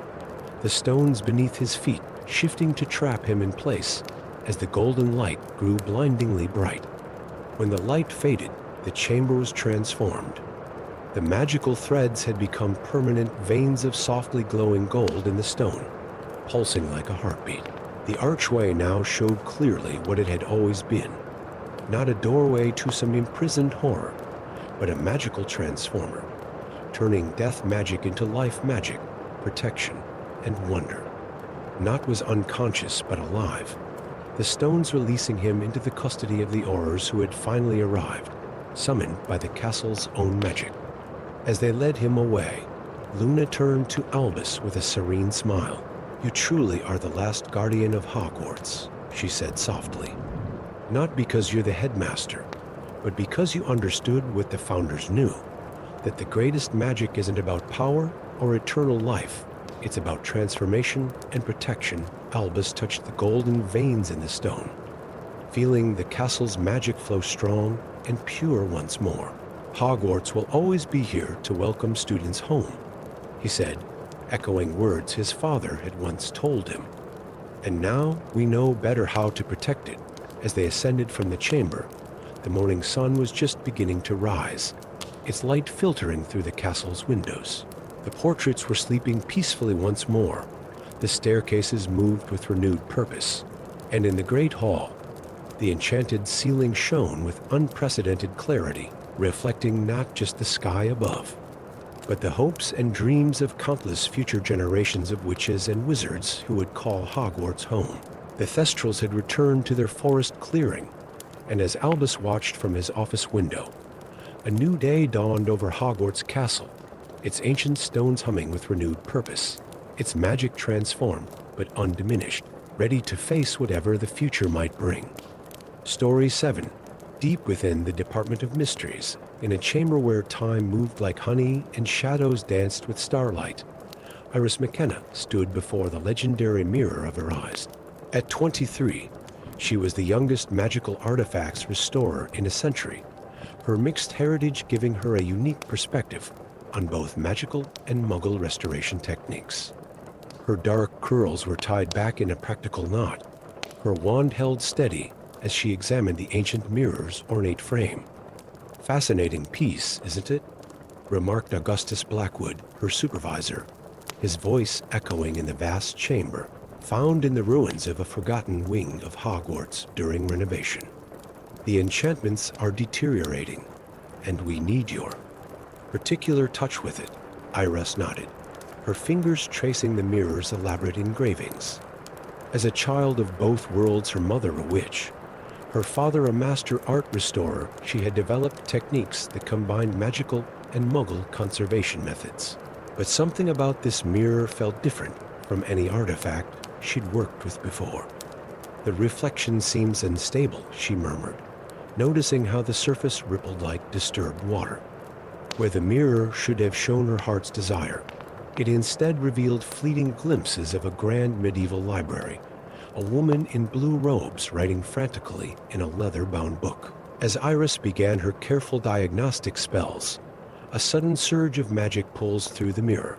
the stones beneath his feet shifting to trap him in place as the golden light grew blindingly bright. When the light faded, the chamber was transformed. The magical threads had become permanent veins of softly glowing gold in the stone, pulsing like a heartbeat. The archway now showed clearly what it had always been. Not a doorway to some imprisoned horror, but a magical transformer. turning death magic into life magic, protection, and wonder. Nott was unconscious but alive, the stones releasing him into the custody of the Aurors who had finally arrived, summoned by the castle's own magic. As they led him away, Luna turned to Albus with a serene smile. "You truly are the last guardian of Hogwarts," she said softly. "Not because you're the headmaster, but because you understood what the founders knew, that the greatest magic isn't about power or eternal life. It's about transformation and protection." Albus touched the golden veins in the stone, feeling the castle's magic flow strong and pure once more. "Hogwarts will always be here to welcome students home," he said, echoing words his father had once told him. "And now we know better how to protect it." As they ascended from the chamber, the morning sun was just beginning to rise, its light filtering through the castle's windows. The portraits were sleeping peacefully once more. The staircases moved with renewed purpose, and in the great hall, the enchanted ceiling shone with unprecedented clarity, reflecting not just the sky above, but the hopes and dreams of countless future generations of witches and wizards who would call Hogwarts home. The Thestrals had returned to their forest clearing, and as Albus watched from his office window, a new day dawned over Hogwarts Castle, its ancient stones humming with renewed purpose, its magic transformed but undiminished, ready to face whatever the future might bring. Story 7. Deep within the Department of Mysteries, in a chamber where time moved like honey and shadows danced with starlight, Iris McKenna stood before the legendary mirror of her eyes. At 23, she was the youngest magical artifacts restorer in a century, her mixed heritage giving her a unique perspective on both magical and Muggle restoration techniques. Her dark curls were tied back in a practical knot, her wand held steady as she examined the ancient mirror's ornate frame. "Fascinating piece, isn't it?" remarked Augustus Blackwood, her supervisor, his voice echoing in the vast chamber, found in the ruins of a forgotten wing of Hogwarts during renovation. "The enchantments are deteriorating, and we need your particular touch with it." Iris nodded, her fingers tracing the mirror's elaborate engravings. As a child of both worlds, her mother a witch, her father a master art restorer, she had developed techniques that combined magical and Muggle conservation methods. But something about this mirror felt different from any artifact she'd worked with before. "The reflection seems unstable," she murmured, noticing how the surface rippled like disturbed water. Where the mirror should have shown her heart's desire, it instead revealed fleeting glimpses of a grand medieval library, a woman in blue robes writing frantically in a leather-bound book. As Iris began her careful diagnostic spells, a sudden surge of magic pulsed through the mirror.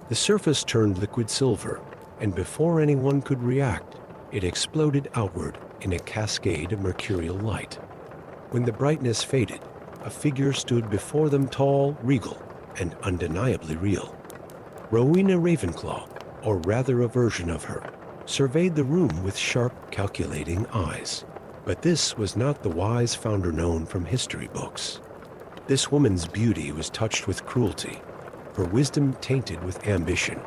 The surface turned liquid silver, and before anyone could react, it exploded outward in a cascade of mercurial light. When the brightness faded, a figure stood before them, tall, regal, and undeniably real. Rowena Ravenclaw, or rather a version of her, surveyed the room with sharp, calculating eyes. But this was not the wise founder known from history books. This woman's beauty was touched with cruelty, her wisdom tainted with ambition.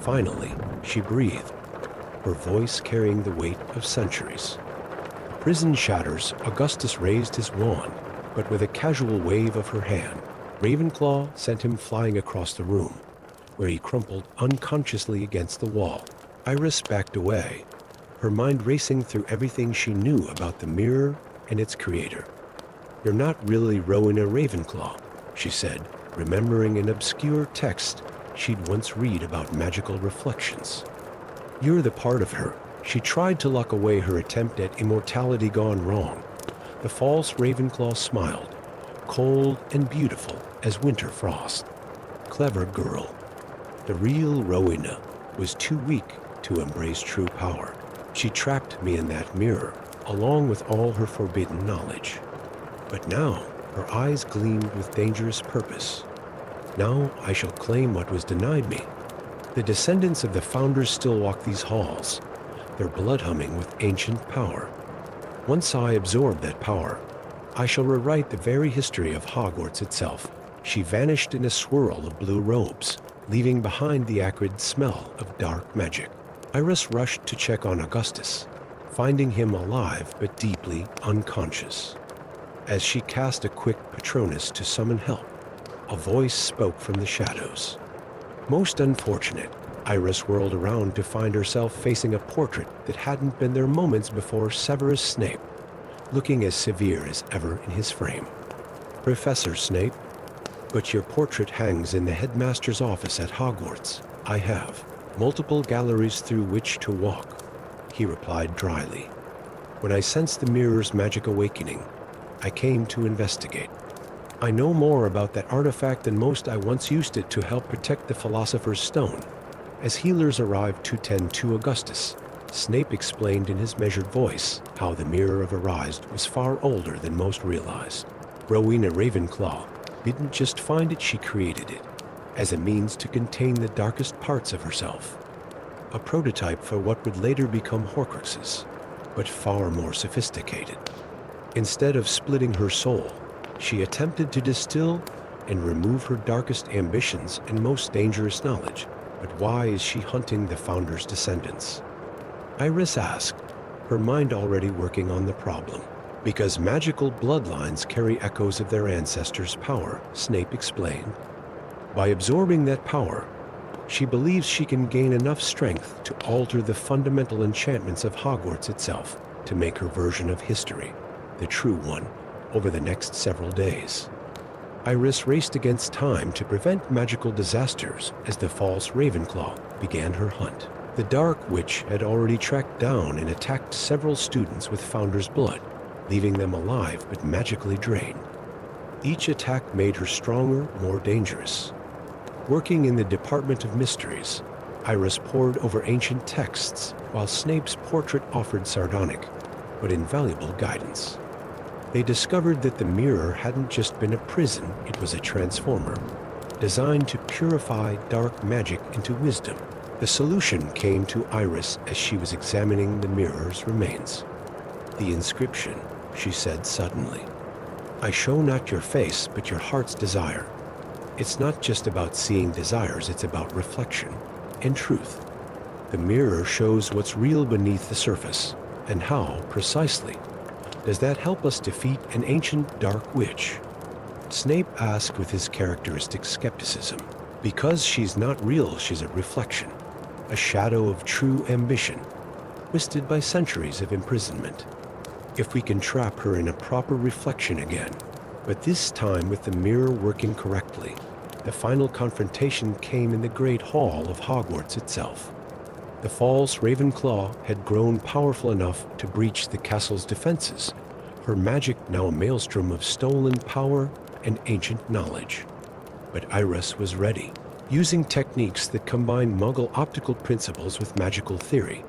Finally, she breathed, her voice carrying the weight of centuries. Prison shatters, Augustus raised his wand, but with a casual wave of her hand, Ravenclaw sent him flying across the room, where he crumpled unconsciously against the wall. Iris backed away, her mind racing through everything she knew about the mirror and its creator. "You're not really Rowena Ravenclaw," she said, remembering an obscure text she'd once read about magical reflections. "You're the part of her." She tried to lock away her attempt at immortality gone wrong. The false Ravenclaw smiled, cold and beautiful as winter frost. "Clever girl." The real Rowena was too weak to embrace true power. She trapped me in that mirror, along with all her forbidden knowledge. But now her eyes gleamed with dangerous purpose. "Now I shall claim what was denied me." The descendants of the founders still walk these halls, their blood humming with ancient power. "Once I absorb that power, I shall rewrite the very history of Hogwarts itself," She vanished in a swirl of blue robes, leaving behind the acrid smell of dark magic. Iris rushed to check on Augustus, finding him alive but deeply unconscious. As she cast a quick Patronus to summon help, a voice spoke from the shadows. Most unfortunate, Iris whirled around to find herself facing a portrait that hadn't been there moments before Severus Snape, looking as severe as ever in his frame. "Professor Snape, but your portrait hangs in the headmaster's office at Hogwarts. I have multiple galleries through which to walk," he replied dryly. "When I sensed the mirror's magic awakening, I came to investigate. I know more about that artifact than most. I once used it to help protect the Philosopher's Stone. As healers arrived to tend to Augustus, Snape explained in his measured voice how the Mirror of Arise was far older than most realized. Rowena Ravenclaw didn't just find it, she created it, as a means to contain the darkest parts of herself. A prototype for what would later become Horcruxes, but far more sophisticated. Instead of splitting her soul, she attempted to distill and remove her darkest ambitions and most dangerous knowledge. But why is she hunting the Founder's descendants?" Iris asked, her mind already working on the problem. "Because magical bloodlines carry echoes of their ancestors' power," Snape explained. "By absorbing that power, she believes she can gain enough strength to alter the fundamental enchantments of Hogwarts itself, to make her version of history, the true one, over the next several days." Iris raced against time to prevent magical disasters as the false Ravenclaw began her hunt. The Dark Witch had already tracked down and attacked several students with Founder's blood, leaving them alive but magically drained. Each attack made her stronger, more dangerous. Working in the Department of Mysteries, Iris pored over ancient texts while Snape's portrait offered sardonic but invaluable guidance. They discovered that the mirror hadn't just been a prison, it was a transformer, designed to purify dark magic into wisdom. The solution came to Iris as she was examining the mirror's remains. "The inscription," she said suddenly. "I show not your face, but your heart's desire. It's not just about seeing desires, it's about reflection and truth. The mirror shows what's real beneath the surface, and how, precisely, does that help us defeat an ancient dark witch?" Snape asked with his characteristic skepticism. "Because she's not real, she's a reflection, a shadow of true ambition, twisted by centuries of imprisonment. If we can trap her in a proper reflection again, but this time with the mirror working correctly." The final confrontation came in the Great Hall of Hogwarts itself. The false Ravenclaw had grown powerful enough to breach the castle's defenses, her magic now a maelstrom of stolen power and ancient knowledge. But Iris was ready. Using techniques that combined Muggle optical principles with magical theory,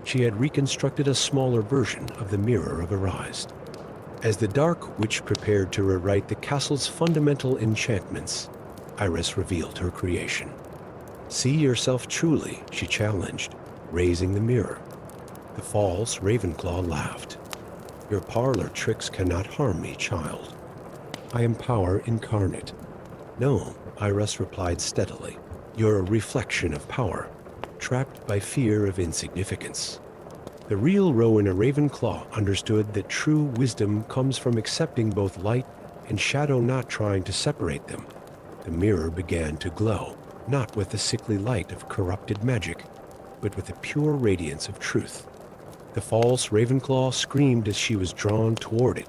she had reconstructed a smaller version of the Mirror of Arise. As the Dark Witch prepared to rewrite the castle's fundamental enchantments, Iris revealed her creation. "See yourself truly," she challenged, raising the mirror. The false Ravenclaw laughed. "Your parlor tricks cannot harm me, child. I am power incarnate." "No," Iris replied steadily. "You're a reflection of power, trapped by fear of insignificance." The real Rowena Ravenclaw understood that true wisdom comes from accepting both light and shadow, not trying to separate them. The mirror began to glow, not with the sickly light of corrupted magic, but with the pure radiance of truth. The false Ravenclaw screamed as she was drawn toward it,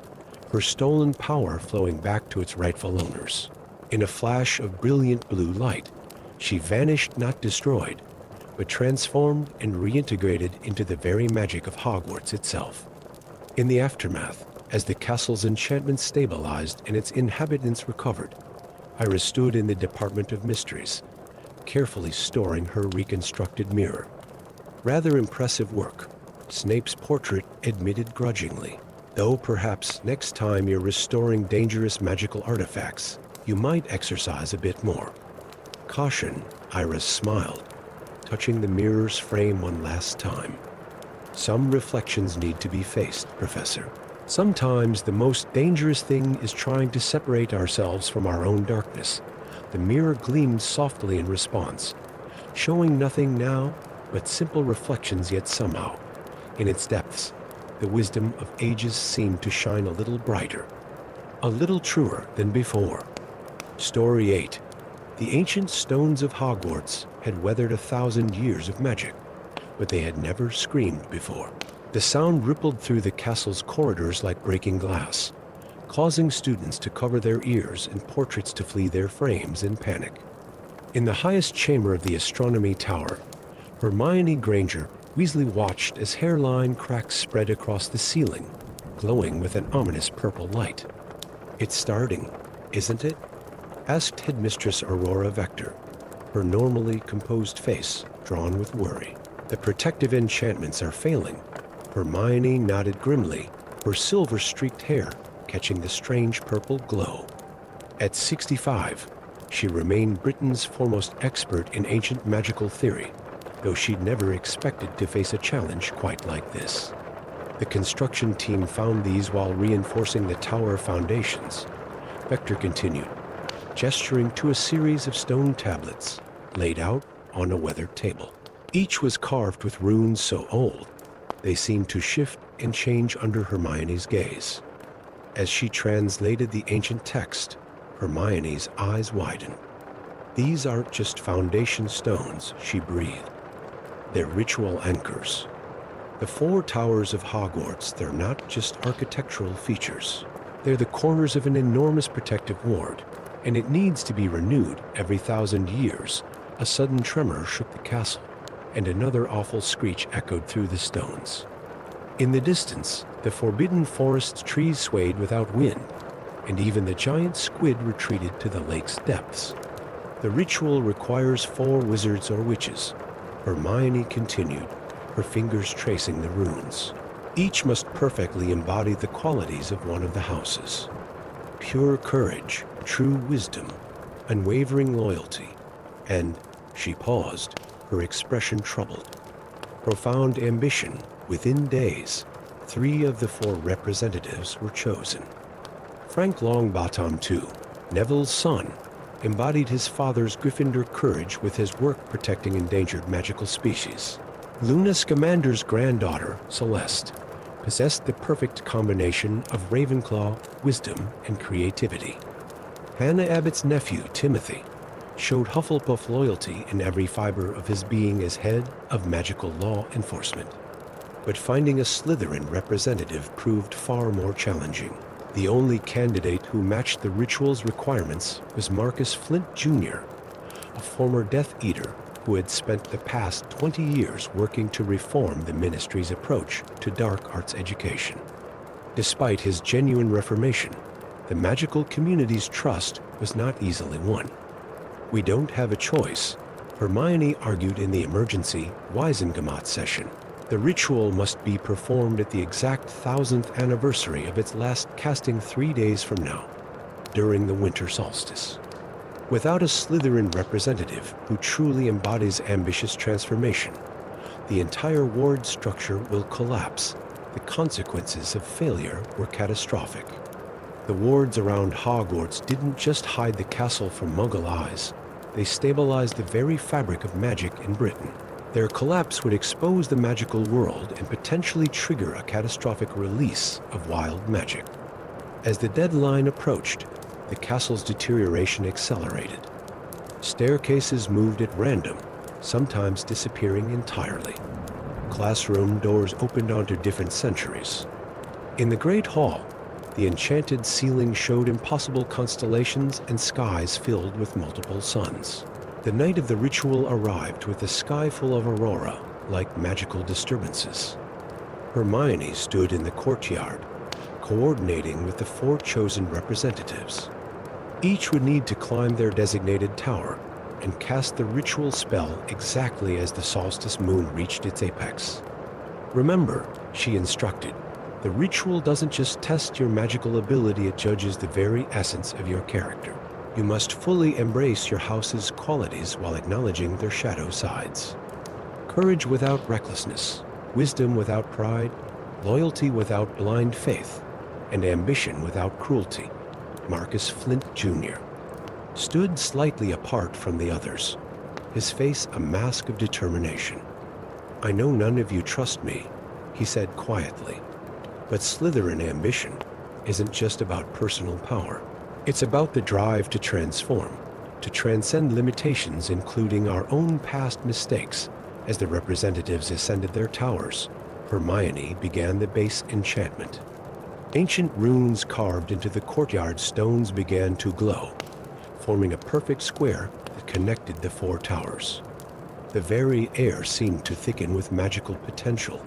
her stolen power flowing back to its rightful owners. In a flash of brilliant blue light, she vanished, not destroyed, but transformed and reintegrated into the very magic of Hogwarts itself. In the aftermath, as the castle's enchantment stabilized and its inhabitants recovered, Iris stood in the Department of Mysteries, carefully storing her reconstructed mirror. "Rather impressive work," Snape's portrait admitted grudgingly. "Though perhaps next time you're restoring dangerous magical artifacts, you might exercise a bit more caution." Iris smiled, touching the mirror's frame one last time. "Some reflections need to be faced, Professor. Sometimes the most dangerous thing is trying to separate ourselves from our own darkness. The mirror gleamed softly in response, showing nothing now but simple reflections, yet somehow, in its depths, the wisdom of ages seemed to shine a little brighter, a little truer than before. Story 8. The ancient stones of Hogwarts had weathered 1,000 years of magic, but they had never screamed before. The sound rippled through the castle's corridors like breaking glass, causing students to cover their ears and portraits to flee their frames in panic. In the highest chamber of the astronomy tower, Hermione Granger Weasley watched as hairline cracks spread across the ceiling, glowing with an ominous purple light. "It's starting, isn't it?" asked Headmistress Aurora Vector, her normally composed face drawn with worry. "The protective enchantments are failing." Hermione nodded grimly, her silver-streaked hair catching the strange purple glow. At 65, she remained Britain's foremost expert in ancient magical theory, though she'd never expected to face a challenge quite like this. The construction team found these while reinforcing the tower foundations. Vector continued, gesturing to a series of stone tablets laid out on a weathered table. Each was carved with runes so old, they seemed to shift and change under Hermione's gaze. As she translated the ancient text, Hermione's eyes widened. "These aren't just foundation stones," she breathed. "They're ritual anchors. The 4 towers of Hogwarts, they're not just architectural features. They're the corners of an enormous protective ward, and it needs to be renewed every 1,000 years." A sudden tremor shook the castle, and another awful screech echoed through the stones. In the distance, the forbidden forest's trees swayed without wind, and even the giant squid retreated to the lake's depths. "The ritual requires 4 wizards or witches," Hermione continued, her fingers tracing the runes. "Each must perfectly embody the qualities of one of the houses. Pure courage, true wisdom, unwavering loyalty, and," she paused, her expression troubled, "profound ambition." Within days, 3 of the 4 representatives were chosen. Frank Longbottom, too, Neville's son, embodied his father's Gryffindor courage with his work protecting endangered magical species. Luna Scamander's granddaughter, Celeste, possessed the perfect combination of Ravenclaw, wisdom, and creativity. Hannah Abbott's nephew, Timothy, showed Hufflepuff loyalty in every fiber of his being as head of magical law enforcement. But finding a Slytherin representative proved far more challenging. The only candidate who matched the ritual's requirements was Marcus Flint Jr., a former Death Eater who had spent the past 20 years working to reform the Ministry's approach to dark arts education. Despite his genuine reformation, the magical community's trust was not easily won. "We don't have a choice," Hermione argued in the emergency Wisengamot session. "The ritual must be performed at the exact 1,000th anniversary of its last casting 3 days from now, during the winter solstice. Without a Slytherin representative who truly embodies ambitious transformation, the entire ward structure will collapse. The consequences of failure were catastrophic." The wards around Hogwarts didn't just hide the castle from Muggle eyes, they stabilized the very fabric of magic in Britain. Their collapse would expose the magical world and potentially trigger a catastrophic release of wild magic. As the deadline approached, the castle's deterioration accelerated. Staircases moved at random, sometimes disappearing entirely. Classroom doors opened onto different centuries. In the Great Hall, the enchanted ceiling showed impossible constellations and skies filled with multiple suns. The night of the ritual arrived with a sky full of aurora, like magical disturbances. Hermione stood in the courtyard, coordinating with the 4 chosen representatives. Each would need to climb their designated tower and cast the ritual spell exactly as the solstice moon reached its apex. "Remember," she instructed, "the ritual doesn't just test your magical ability, it judges the very essence of your character. You must fully embrace your house's qualities while acknowledging their shadow sides. Courage without recklessness, wisdom without pride, loyalty without blind faith. and ambition without cruelty. Marcus Flint Jr. stood slightly apart from the others, his face a mask of determination. "I know none of you trust me," he said quietly, "but Slytherin ambition isn't just about personal power. It's about the drive to transform, to transcend limitations, including our own past mistakes." As the representatives ascended their towers, Hermione began the base enchantment. Ancient runes carved into the courtyard stones began to glow, forming a perfect square that connected the four towers. The very air seemed to thicken with magical potential.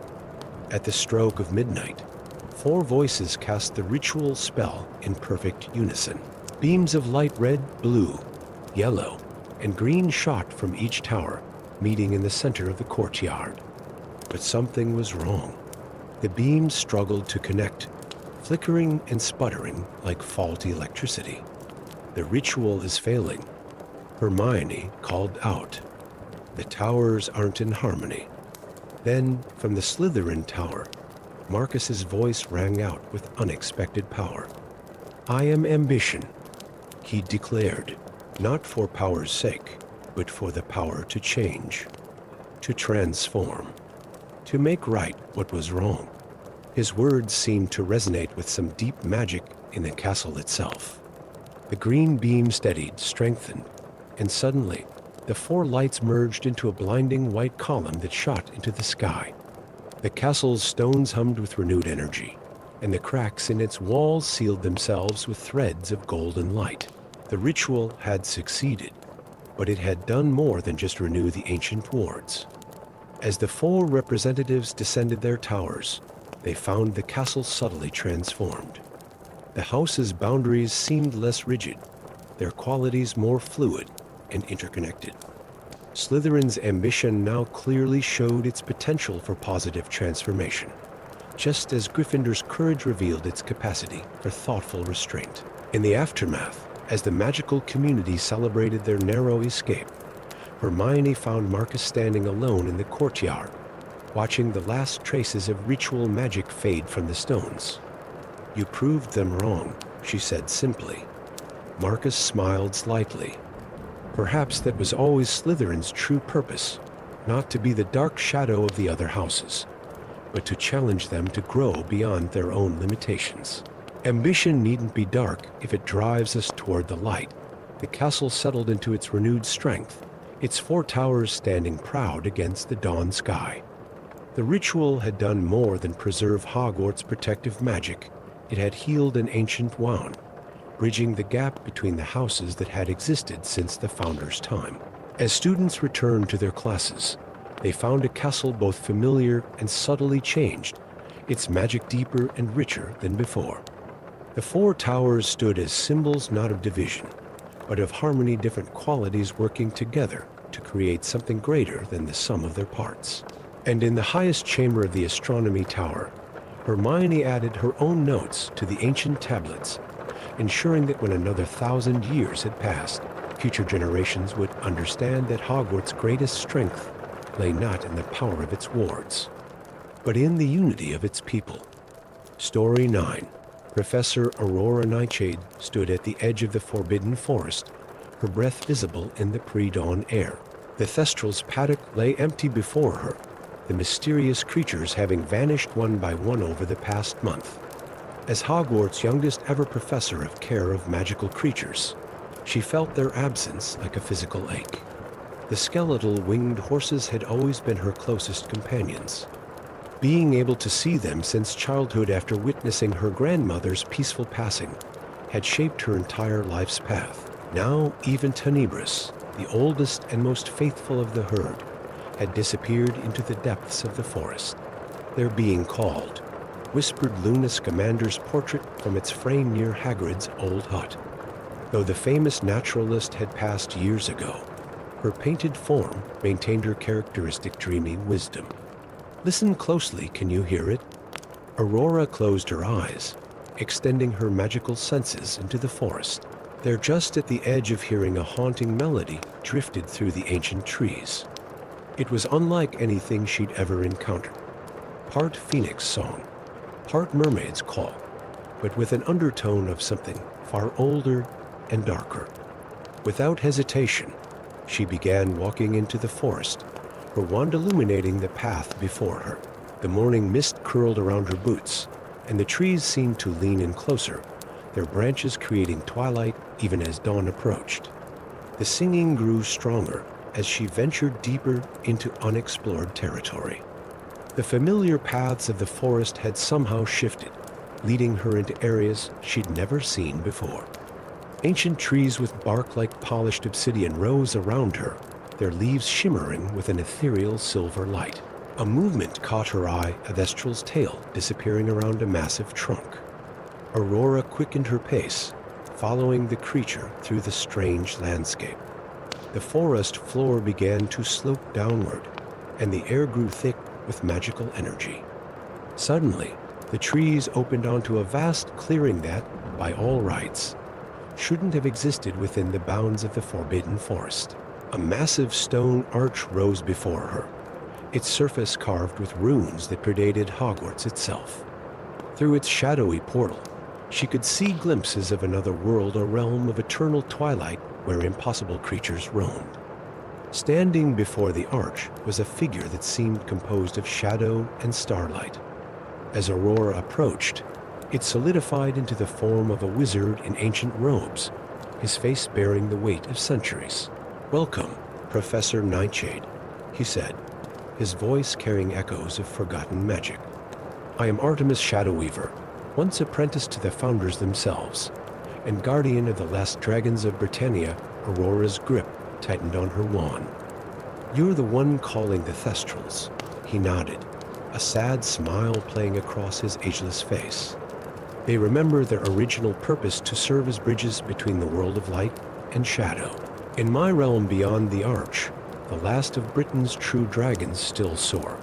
At the stroke of midnight, four voices cast the ritual spell in perfect unison. Beams of light red, blue, yellow, and green shot from each tower, meeting in the center of the courtyard. But something was wrong. The beams struggled to connect, flickering and sputtering like faulty electricity. "The ritual is failing," Hermione called out. "The towers aren't in harmony." Then, from the Slytherin tower, Marcus's voice rang out with unexpected power. "I am ambition," he declared, "not for power's sake, but for the power to change, to transform, to make right what was wrong." His words seemed to resonate with some deep magic in the castle itself. The green beam steadied, strengthened, and suddenly, the four lights merged into a blinding white column that shot into the sky. The castle's stones hummed with renewed energy, and the cracks in its walls sealed themselves with threads of golden light. The ritual had succeeded, but it had done more than just renew the ancient wards. As the four representatives descended their towers, they found the castle subtly transformed. The house's boundaries seemed less rigid, their qualities more fluid and interconnected. Slytherin's ambition now clearly showed its potential for positive transformation, just as Gryffindor's courage revealed its capacity for thoughtful restraint. In the aftermath, as the magical community celebrated their narrow escape, Hermione found Marcus standing alone in the courtyard, watching the last traces of ritual magic fade from the stones. "You proved them wrong," she said simply. Marcus smiled slightly. Perhaps that was always Slytherin's true purpose, not to be the dark shadow of the other houses, but to challenge them to grow beyond their own limitations. Ambition needn't be dark if it drives us toward the light. The castle settled into its renewed strength, its four towers standing proud against the dawn sky. The ritual had done more than preserve Hogwarts' protective magic. It had healed an ancient wound, bridging the gap between the houses that had existed since the founders' time. As students returned to their classes, they found a castle both familiar and subtly changed, its magic deeper and richer than before. The four towers stood as symbols not of division, but of harmony, different qualities working together to create something greater than the sum of their parts. And in the highest chamber of the astronomy tower, Hermione added her own notes to the ancient tablets, ensuring that when another 1,000 years had passed, future generations would understand that Hogwarts' greatest strength lay not in the power of its wards, but in the unity of its people. Story 9. Professor Aurora Nightshade stood at the edge of the forbidden forest, her breath visible in the pre-dawn air. The Thestrals' paddock lay empty before her, the mysterious creatures having vanished one by one over the past month. As Hogwarts' youngest ever professor of care of magical creatures, she felt their absence like a physical ache. The skeletal winged horses had always been her closest companions. Being able to see them since childhood after witnessing her grandmother's peaceful passing had shaped her entire life's path. Now even Tenebris, the oldest and most faithful of the herd, had disappeared into the depths of the forest. "They're being called," whispered Luna Scamander's portrait from its frame near Hagrid's old hut. Though the famous naturalist had passed years ago, her painted form maintained her characteristic dreamy wisdom. "Listen closely, can you hear it?" Aurora closed her eyes, extending her magical senses into the forest. They're just at the edge of hearing a haunting melody drifted through the ancient trees. It was unlike anything she'd ever encountered. Part phoenix song, part mermaid's call, but with an undertone of something far older and darker. Without hesitation, she began walking into the forest, her wand illuminating the path before her. The morning mist curled around her boots, and the trees seemed to lean in closer, their branches creating twilight even as dawn approached. The singing grew stronger as she ventured deeper into unexplored territory. The familiar paths of the forest had somehow shifted, leading her into areas she'd never seen before. Ancient trees with bark like polished obsidian rose around her, their leaves shimmering with an ethereal silver light. A movement caught her eye, a Thestral's tail disappearing around a massive trunk. Aurora quickened her pace, following the creature through the strange landscape. The forest floor began to slope downward, and the air grew thick with magical energy. Suddenly, the trees opened onto a vast clearing that, by all rights, shouldn't have existed within the bounds of the Forbidden Forest. A massive stone arch rose before her, its surface carved with runes that predated Hogwarts itself. Through its shadowy portal, she could see glimpses of another world, a realm of eternal twilight where impossible creatures roamed. Standing before the arch was a figure that seemed composed of shadow and starlight. As Aurora approached, it solidified into the form of a wizard in ancient robes, his face bearing the weight of centuries. "Welcome, Professor Nightshade," he said, his voice carrying echoes of forgotten magic. "I am Artemis Shadowweaver, once apprenticed to the founders themselves, and guardian of the last dragons of Britannia." Aurora's grip tightened on her wand. "You're the one calling the Thestrals." He nodded, a sad smile playing across his ageless face. "They remember their original purpose to serve as bridges between the world of light and shadow. In my realm beyond the Arch, the last of Britain's true dragons still soar,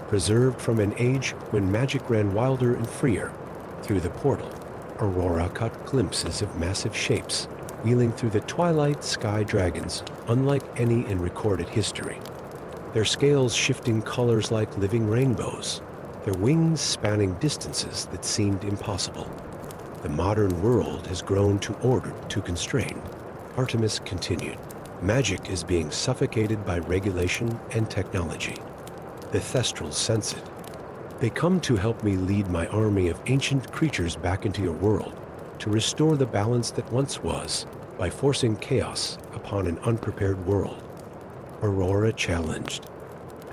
preserved from an age when magic ran wilder and freer. Through the portal, Aurora caught glimpses of massive shapes, wheeling through the twilight sky dragons, unlike any in recorded history. Their scales shifting colors like living rainbows, their wings spanning distances that seemed impossible. The modern world has grown too ordered, too constrained. Artemis continued. Magic is being suffocated by regulation and technology. The Thestrals sense it. They come to help me lead my army of ancient creatures back into your world, to restore the balance that once was, by forcing chaos upon an unprepared world. Aurora challenged.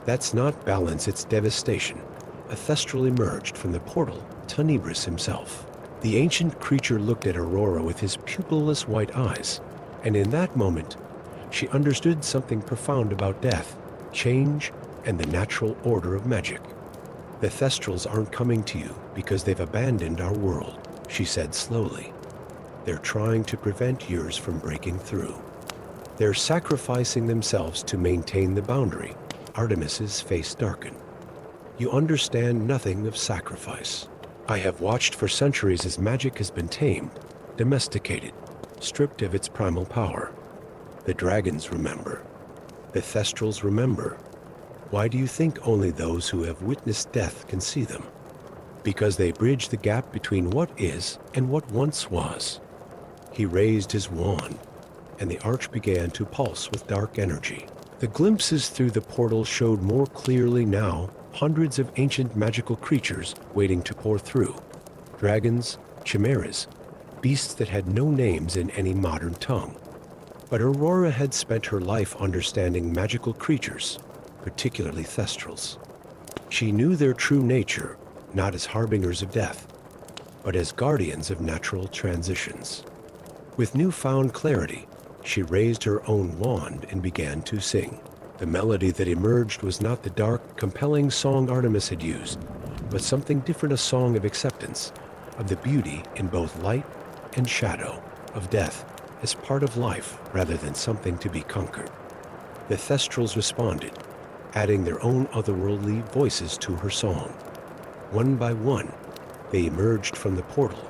"That's not balance, it's devastation." A Thestral emerged from the portal, Tenebris himself. The ancient creature looked at Aurora with his pupilless white eyes, and in that moment, she understood something profound about death, change, and the natural order of magic. "The Thestrals aren't coming to you because they've abandoned our world," she said slowly. "They're trying to prevent yours from breaking through. They're sacrificing themselves to maintain the boundary." Artemis's face darkened. "You understand nothing of sacrifice. I have watched for centuries as magic has been tamed, domesticated, stripped of its primal power. The dragons remember. The Thestrals remember. Why do you think only those who have witnessed death can see them? Because they bridge the gap between what is and what once was." He raised his wand, and the arch began to pulse with dark energy. The glimpses through the portal showed more clearly now, hundreds of ancient magical creatures waiting to pour through. Dragons, chimeras, beasts that had no names in any modern tongue. But Aurora had spent her life understanding magical creatures, particularly Thestrals. She knew their true nature, not as harbingers of death, but as guardians of natural transitions. With newfound clarity, she raised her own wand and began to sing. The melody that emerged was not the dark, compelling song Artemis had used, but something different, a song of acceptance, of the beauty in both light and shadow, of death as part of life rather than something to be conquered. The Thestrals responded, adding their own otherworldly voices to her song. One by one, they emerged from the portal,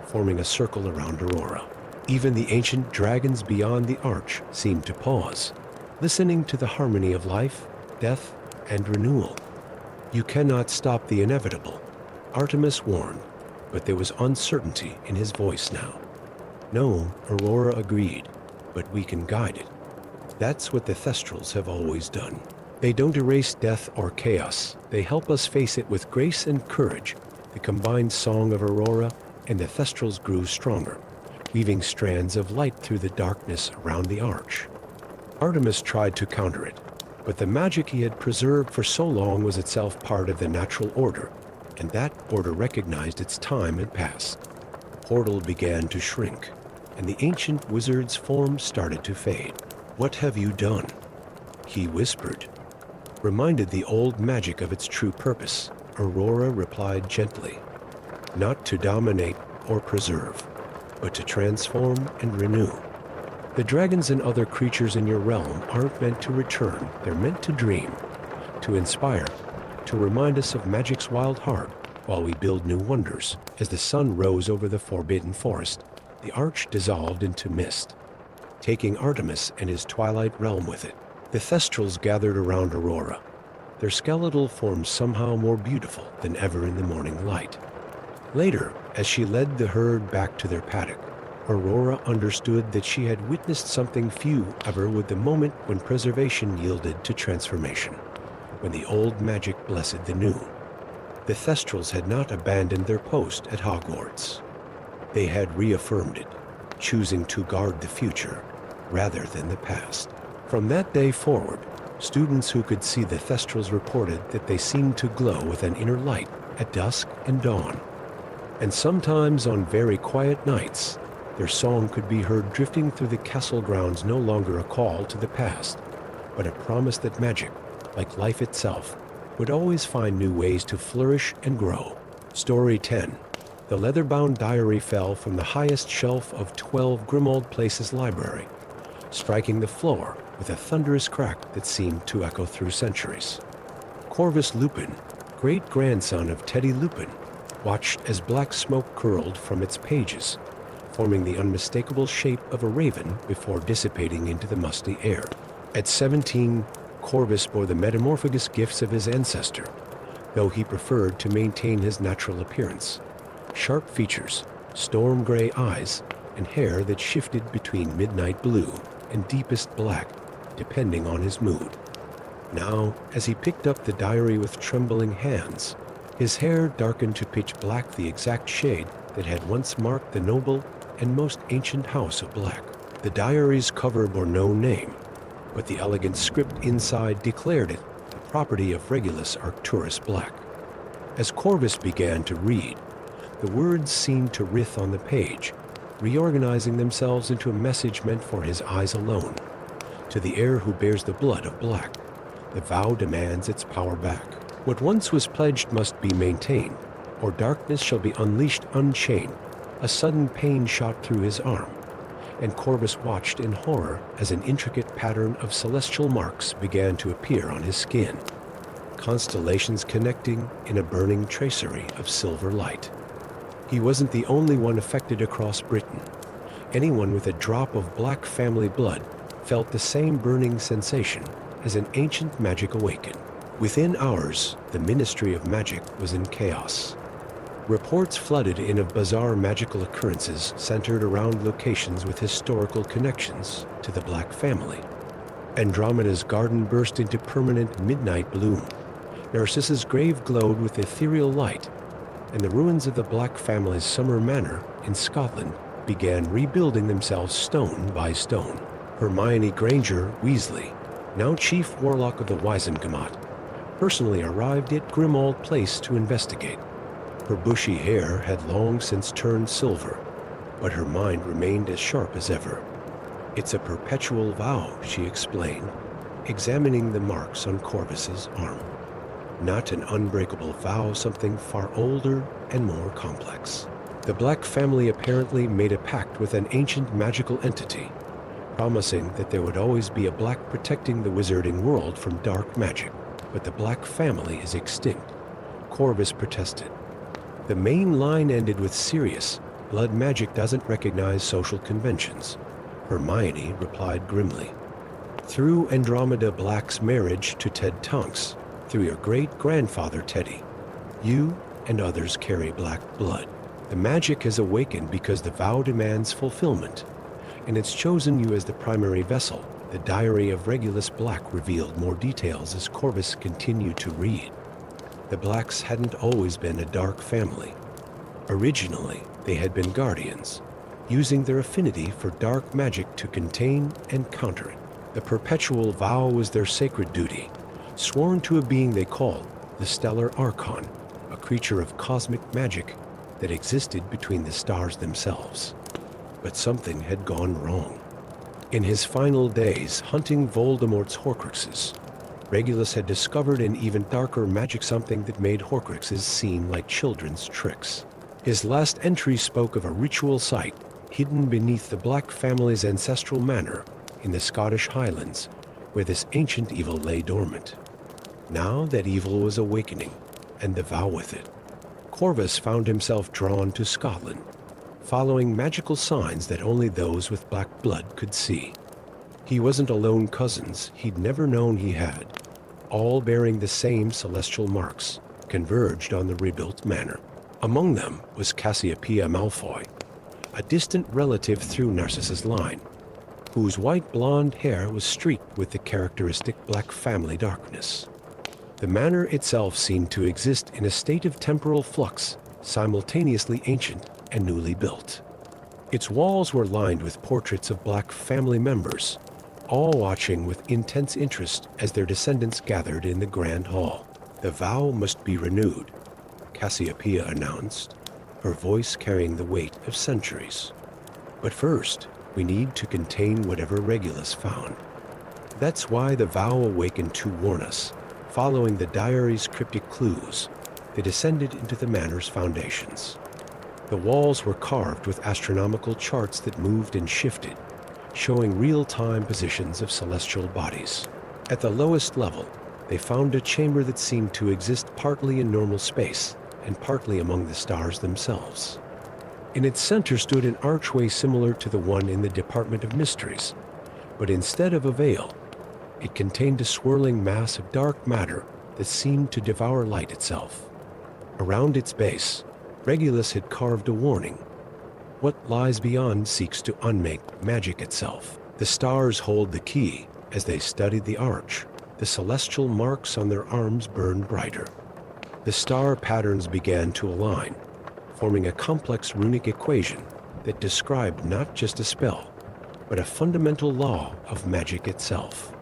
forming a circle around Aurora. Even the ancient dragons beyond the arch seemed to pause, listening to the harmony of life, death, and renewal. "You cannot stop the inevitable," Artemis warned, but there was uncertainty in his voice now. "No," Aurora agreed, "but we can guide it. That's what the Thestrals have always done. They don't erase death or chaos. They help us face it with grace and courage." The combined song of Aurora and the Thestrals grew stronger, weaving strands of light through the darkness around the arch. Artemis tried to counter it, but the magic he had preserved for so long was itself part of the natural order, and that order recognized its time had passed. Portal began to shrink, and the ancient wizard's form started to fade. "What have you done?" he whispered. Reminded the old magic of its true purpose, Aurora replied gently, "Not to dominate or preserve, but to transform and renew. The dragons and other creatures in your realm aren't meant to return, they're meant to dream, to inspire, to remind us of magic's wild heart while we build new wonders." As the sun rose over the forbidden forest, the arch dissolved into mist, taking Artemis and his twilight realm with it. The Thestrals gathered around Aurora, their skeletal forms somehow more beautiful than ever in the morning light. Later, as she led the herd back to their paddock, Aurora understood that she had witnessed something few ever would: the moment when preservation yielded to transformation, when the old magic blessed the new. The Thestrals had not abandoned their post at Hogwarts. They had reaffirmed it, choosing to guard the future rather than the past. From that day forward, students who could see the Thestrals reported that they seemed to glow with an inner light at dusk and dawn. And sometimes on very quiet nights, their song could be heard drifting through the castle grounds, no longer a call to the past, but a promise that magic, like life itself, would always find new ways to flourish and grow. Story 10. The leather-bound diary fell from the highest shelf of 12 Grimmauld Place's library, striking the floor with a thunderous crack that seemed to echo through centuries. Corvus Lupin, great-grandson of Teddy Lupin, watched as black smoke curled from its pages, forming the unmistakable shape of a raven before dissipating into the musty air. At 17, Corvus bore the metamorphogous gifts of his ancestor, though he preferred to maintain his natural appearance: sharp features, storm-gray eyes, and hair that shifted between midnight blue and deepest black, depending on his mood. Now, as he picked up the diary with trembling hands, his hair darkened to pitch black, the exact shade that had once marked the noble and most ancient house of Black. The diary's cover bore no name, but the elegant script inside declared it the property of Regulus Arcturus Black. As Corvus began to read, the words seemed to writhe on the page, reorganizing themselves into a message meant for his eyes alone. To the heir who bears the blood of Black, the vow demands its power back. What once was pledged must be maintained, or darkness shall be unleashed unchained. A sudden pain shot through his arm, and Corvus watched in horror as an intricate pattern of celestial marks began to appear on his skin, constellations connecting in a burning tracery of silver light. He wasn't the only one affected across Britain. Anyone with a drop of Black family blood felt the same burning sensation as an ancient magic awakened. Within hours, the Ministry of Magic was in chaos. Reports flooded in of bizarre magical occurrences centered around locations with historical connections to the Black family. Andromeda's garden burst into permanent midnight bloom. Narcissa's grave glowed with ethereal light, and the ruins of the Black family's summer manor in Scotland began rebuilding themselves stone by stone. Hermione Granger Weasley, now chief warlock of the Wizengamot, personally arrived at Grimmauld Place to investigate. Her bushy hair had long since turned silver, but her mind remained as sharp as ever. "It's a perpetual vow," she explained, examining the marks on Corvus's arm. "Not an unbreakable vow, something far older and more complex. The Black family apparently made a pact with an ancient magical entity, promising that there would always be a Black protecting the wizarding world from dark magic. But the Black family is extinct," Corvus protested. "The main line ended with Sirius. Blood magic doesn't recognize social conventions," Hermione replied grimly. "Through Andromeda Black's marriage to Ted Tonks, through your great-grandfather Teddy, you and others carry Black blood. The magic has awakened because the vow demands fulfillment, and it's chosen you as the primary vessel. The diary of Regulus Black revealed more details as Corvus continued to read. The Blacks hadn't always been a dark family. Originally, they had been guardians, using their affinity for dark magic to contain and counter it. The perpetual vow was their sacred duty, sworn to a being they called the Stellar Archon, a creature of cosmic magic that existed between the stars themselves. But something had gone wrong. In his final days hunting Voldemort's Horcruxes, Regulus had discovered an even darker magic, something that made Horcruxes seem like children's tricks. His last entry spoke of a ritual site hidden beneath the Black family's ancestral manor in the Scottish Highlands, where this ancient evil lay dormant. Now that evil was awakening, and the vow with it, Corvus found himself drawn to Scotland, following magical signs that only those with black blood could see. He wasn't alone. Cousins he'd never known he had, all bearing the same celestial marks, converged on the rebuilt manor. Among them was Cassiopeia Malfoy, a distant relative through Narcissus' line, whose white blonde hair was streaked with the characteristic Black family darkness. The manor itself seemed to exist in a state of temporal flux, simultaneously ancient and newly built. Its walls were lined with portraits of Black family members, all watching with intense interest as their descendants gathered in the grand hall. The vow must be renewed, Cassiopeia announced, her voice carrying the weight of centuries. But first, we need to contain whatever Regulus found. That's why the vow awakened to warn us. Following the diary's cryptic clues, they descended into the manor's foundations. The walls were carved with astronomical charts that moved and shifted, showing real-time positions of celestial bodies. At the lowest level, they found a chamber that seemed to exist partly in normal space and partly among the stars themselves. In its center stood an archway similar to the one in the Department of Mysteries, but instead of a veil, it contained a swirling mass of dark matter that seemed to devour light itself. Around its base, Regulus had carved a warning. What lies beyond seeks to unmake magic itself. The stars hold the key. As they studied the arch, the celestial marks on their arms burned brighter. The star patterns began to align, forming a complex runic equation that described not just a spell, but a fundamental law of magic itself.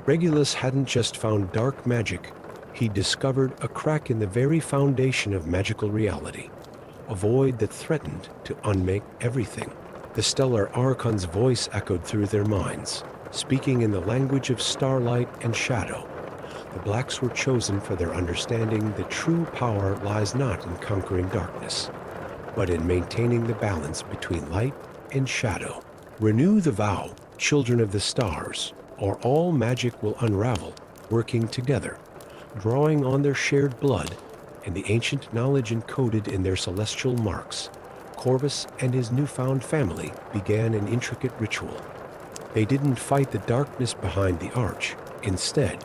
Regulus hadn't just found dark magic, he discovered a crack in the very foundation of magical reality, a void that threatened to unmake everything. The Stellar Archon's voice echoed through their minds, speaking in the language of starlight and shadow. The Blacks were chosen for their understanding that true power lies not in conquering darkness, but in maintaining the balance between light and shadow. Renew the vow, children of the stars, or all magic will unravel, working together, drawing on their shared blood and the ancient knowledge encoded in their celestial marks. Corvus and his newfound family began an intricate ritual. They didn't fight the darkness behind the arch. Instead,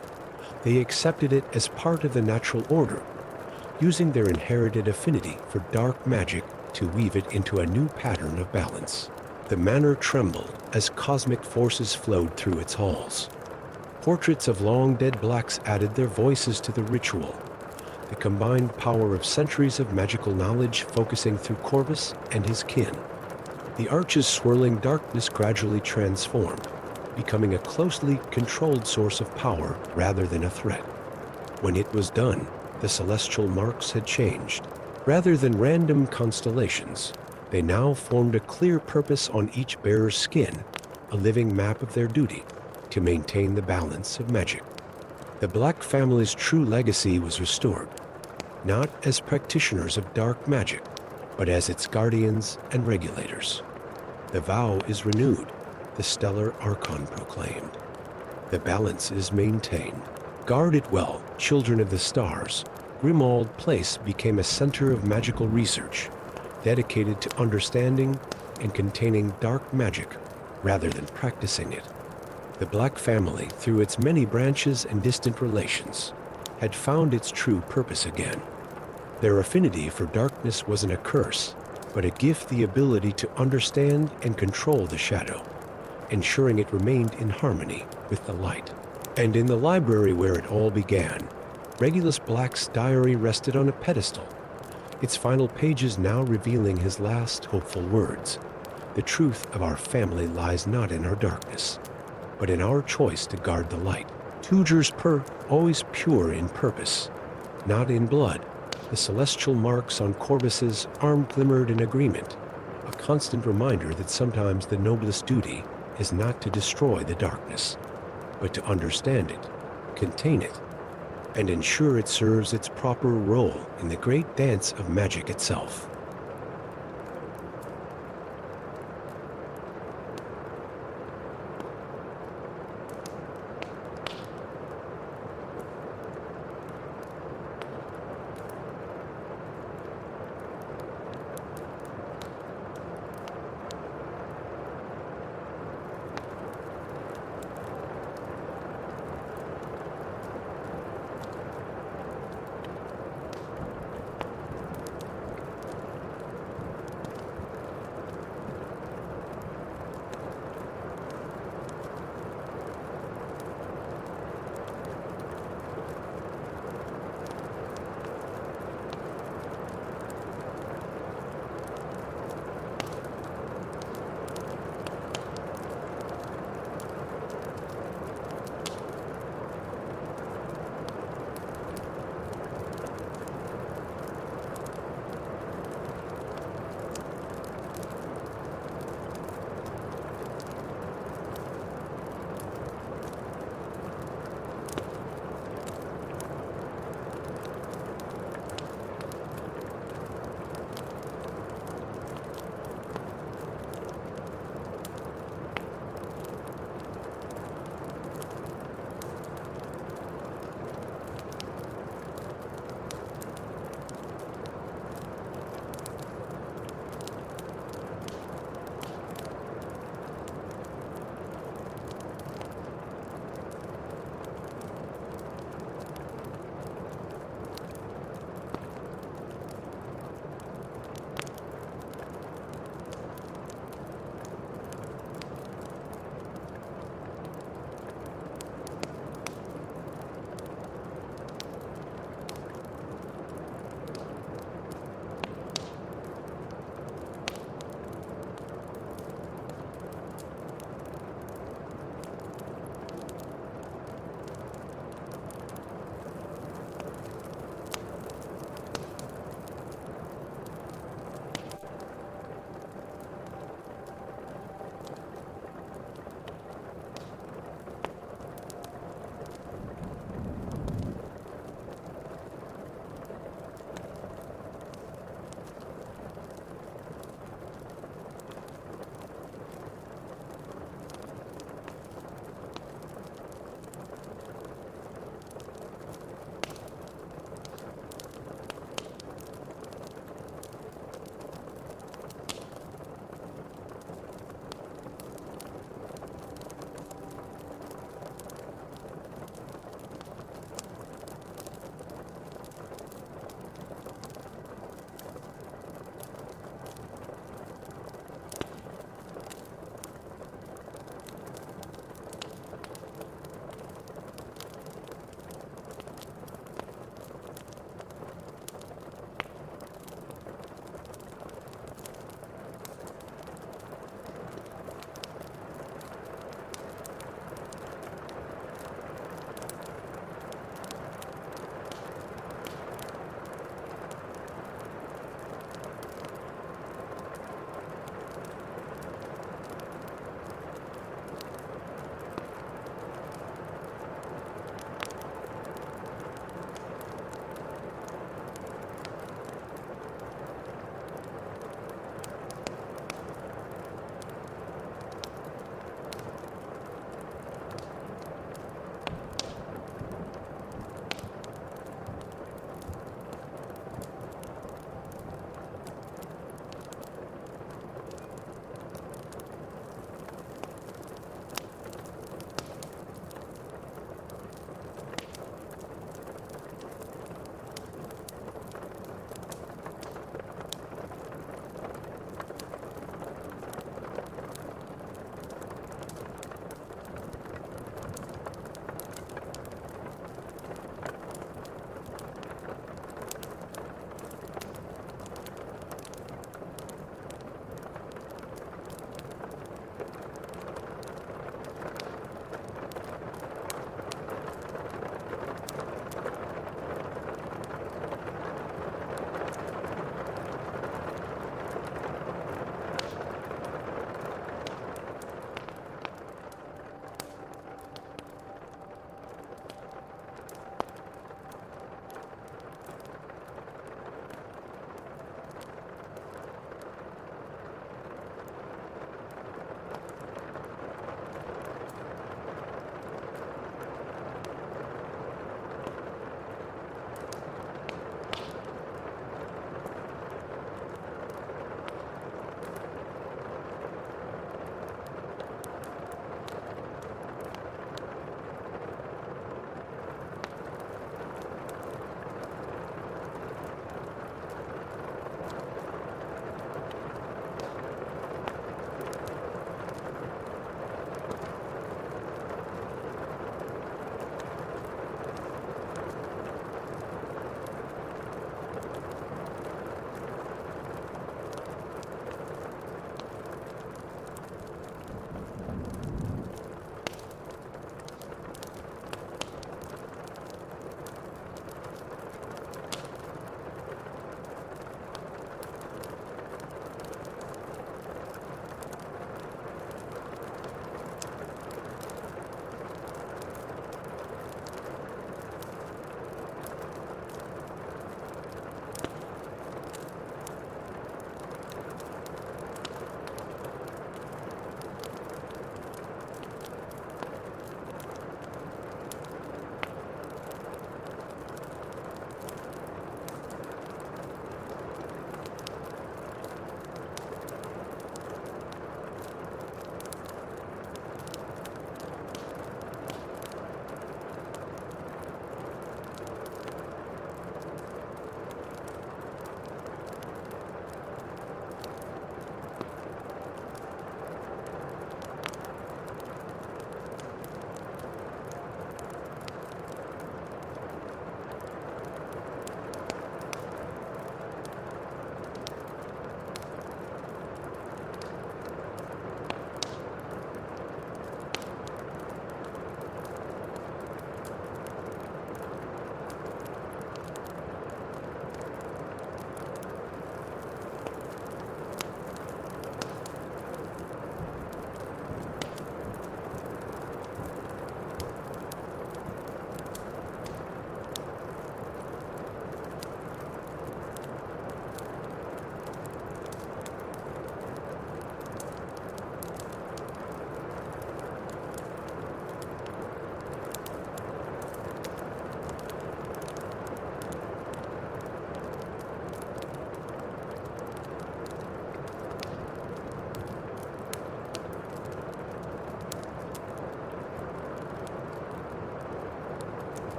they accepted it as part of the natural order, using their inherited affinity for dark magic to weave it into a new pattern of balance. The manor trembled as cosmic forces flowed through its halls. Portraits of long-dead Blacks added their voices to the ritual, the combined power of centuries of magical knowledge focusing through Corvus and his kin. The arch's swirling darkness gradually transformed, becoming a closely controlled source of power rather than a threat. When it was done, the celestial marks had changed. Rather than random constellations, they now formed a clear purpose on each bearer's skin, a living map of their duty to maintain the balance of magic. The Black family's true legacy was restored, not as practitioners of dark magic, but as its guardians and regulators. The vow is renewed, the Stellar Archon proclaimed. The balance is maintained. Guard it well, children of the stars. Grimmauld Place became a center of magical research, dedicated to understanding and containing dark magic rather than practicing it. The Black family, through its many branches and distant relations, had found its true purpose again. Their affinity for darkness wasn't a curse, but a gift the ability to understand and control the shadow, ensuring it remained in harmony with the light. And in the library where it all began, Regulus Black's diary rested on a pedestal, its final pages now revealing his last hopeful words. The truth of our family lies not in our darkness, but in our choice to guard the light. Tugers per, always pure in purpose, not in blood. The celestial marks on Corvus's arm glimmered in agreement, a constant reminder that sometimes the noblest duty is not to destroy the darkness, but to understand it, contain it, and ensure it serves its proper role in the great dance of magic itself.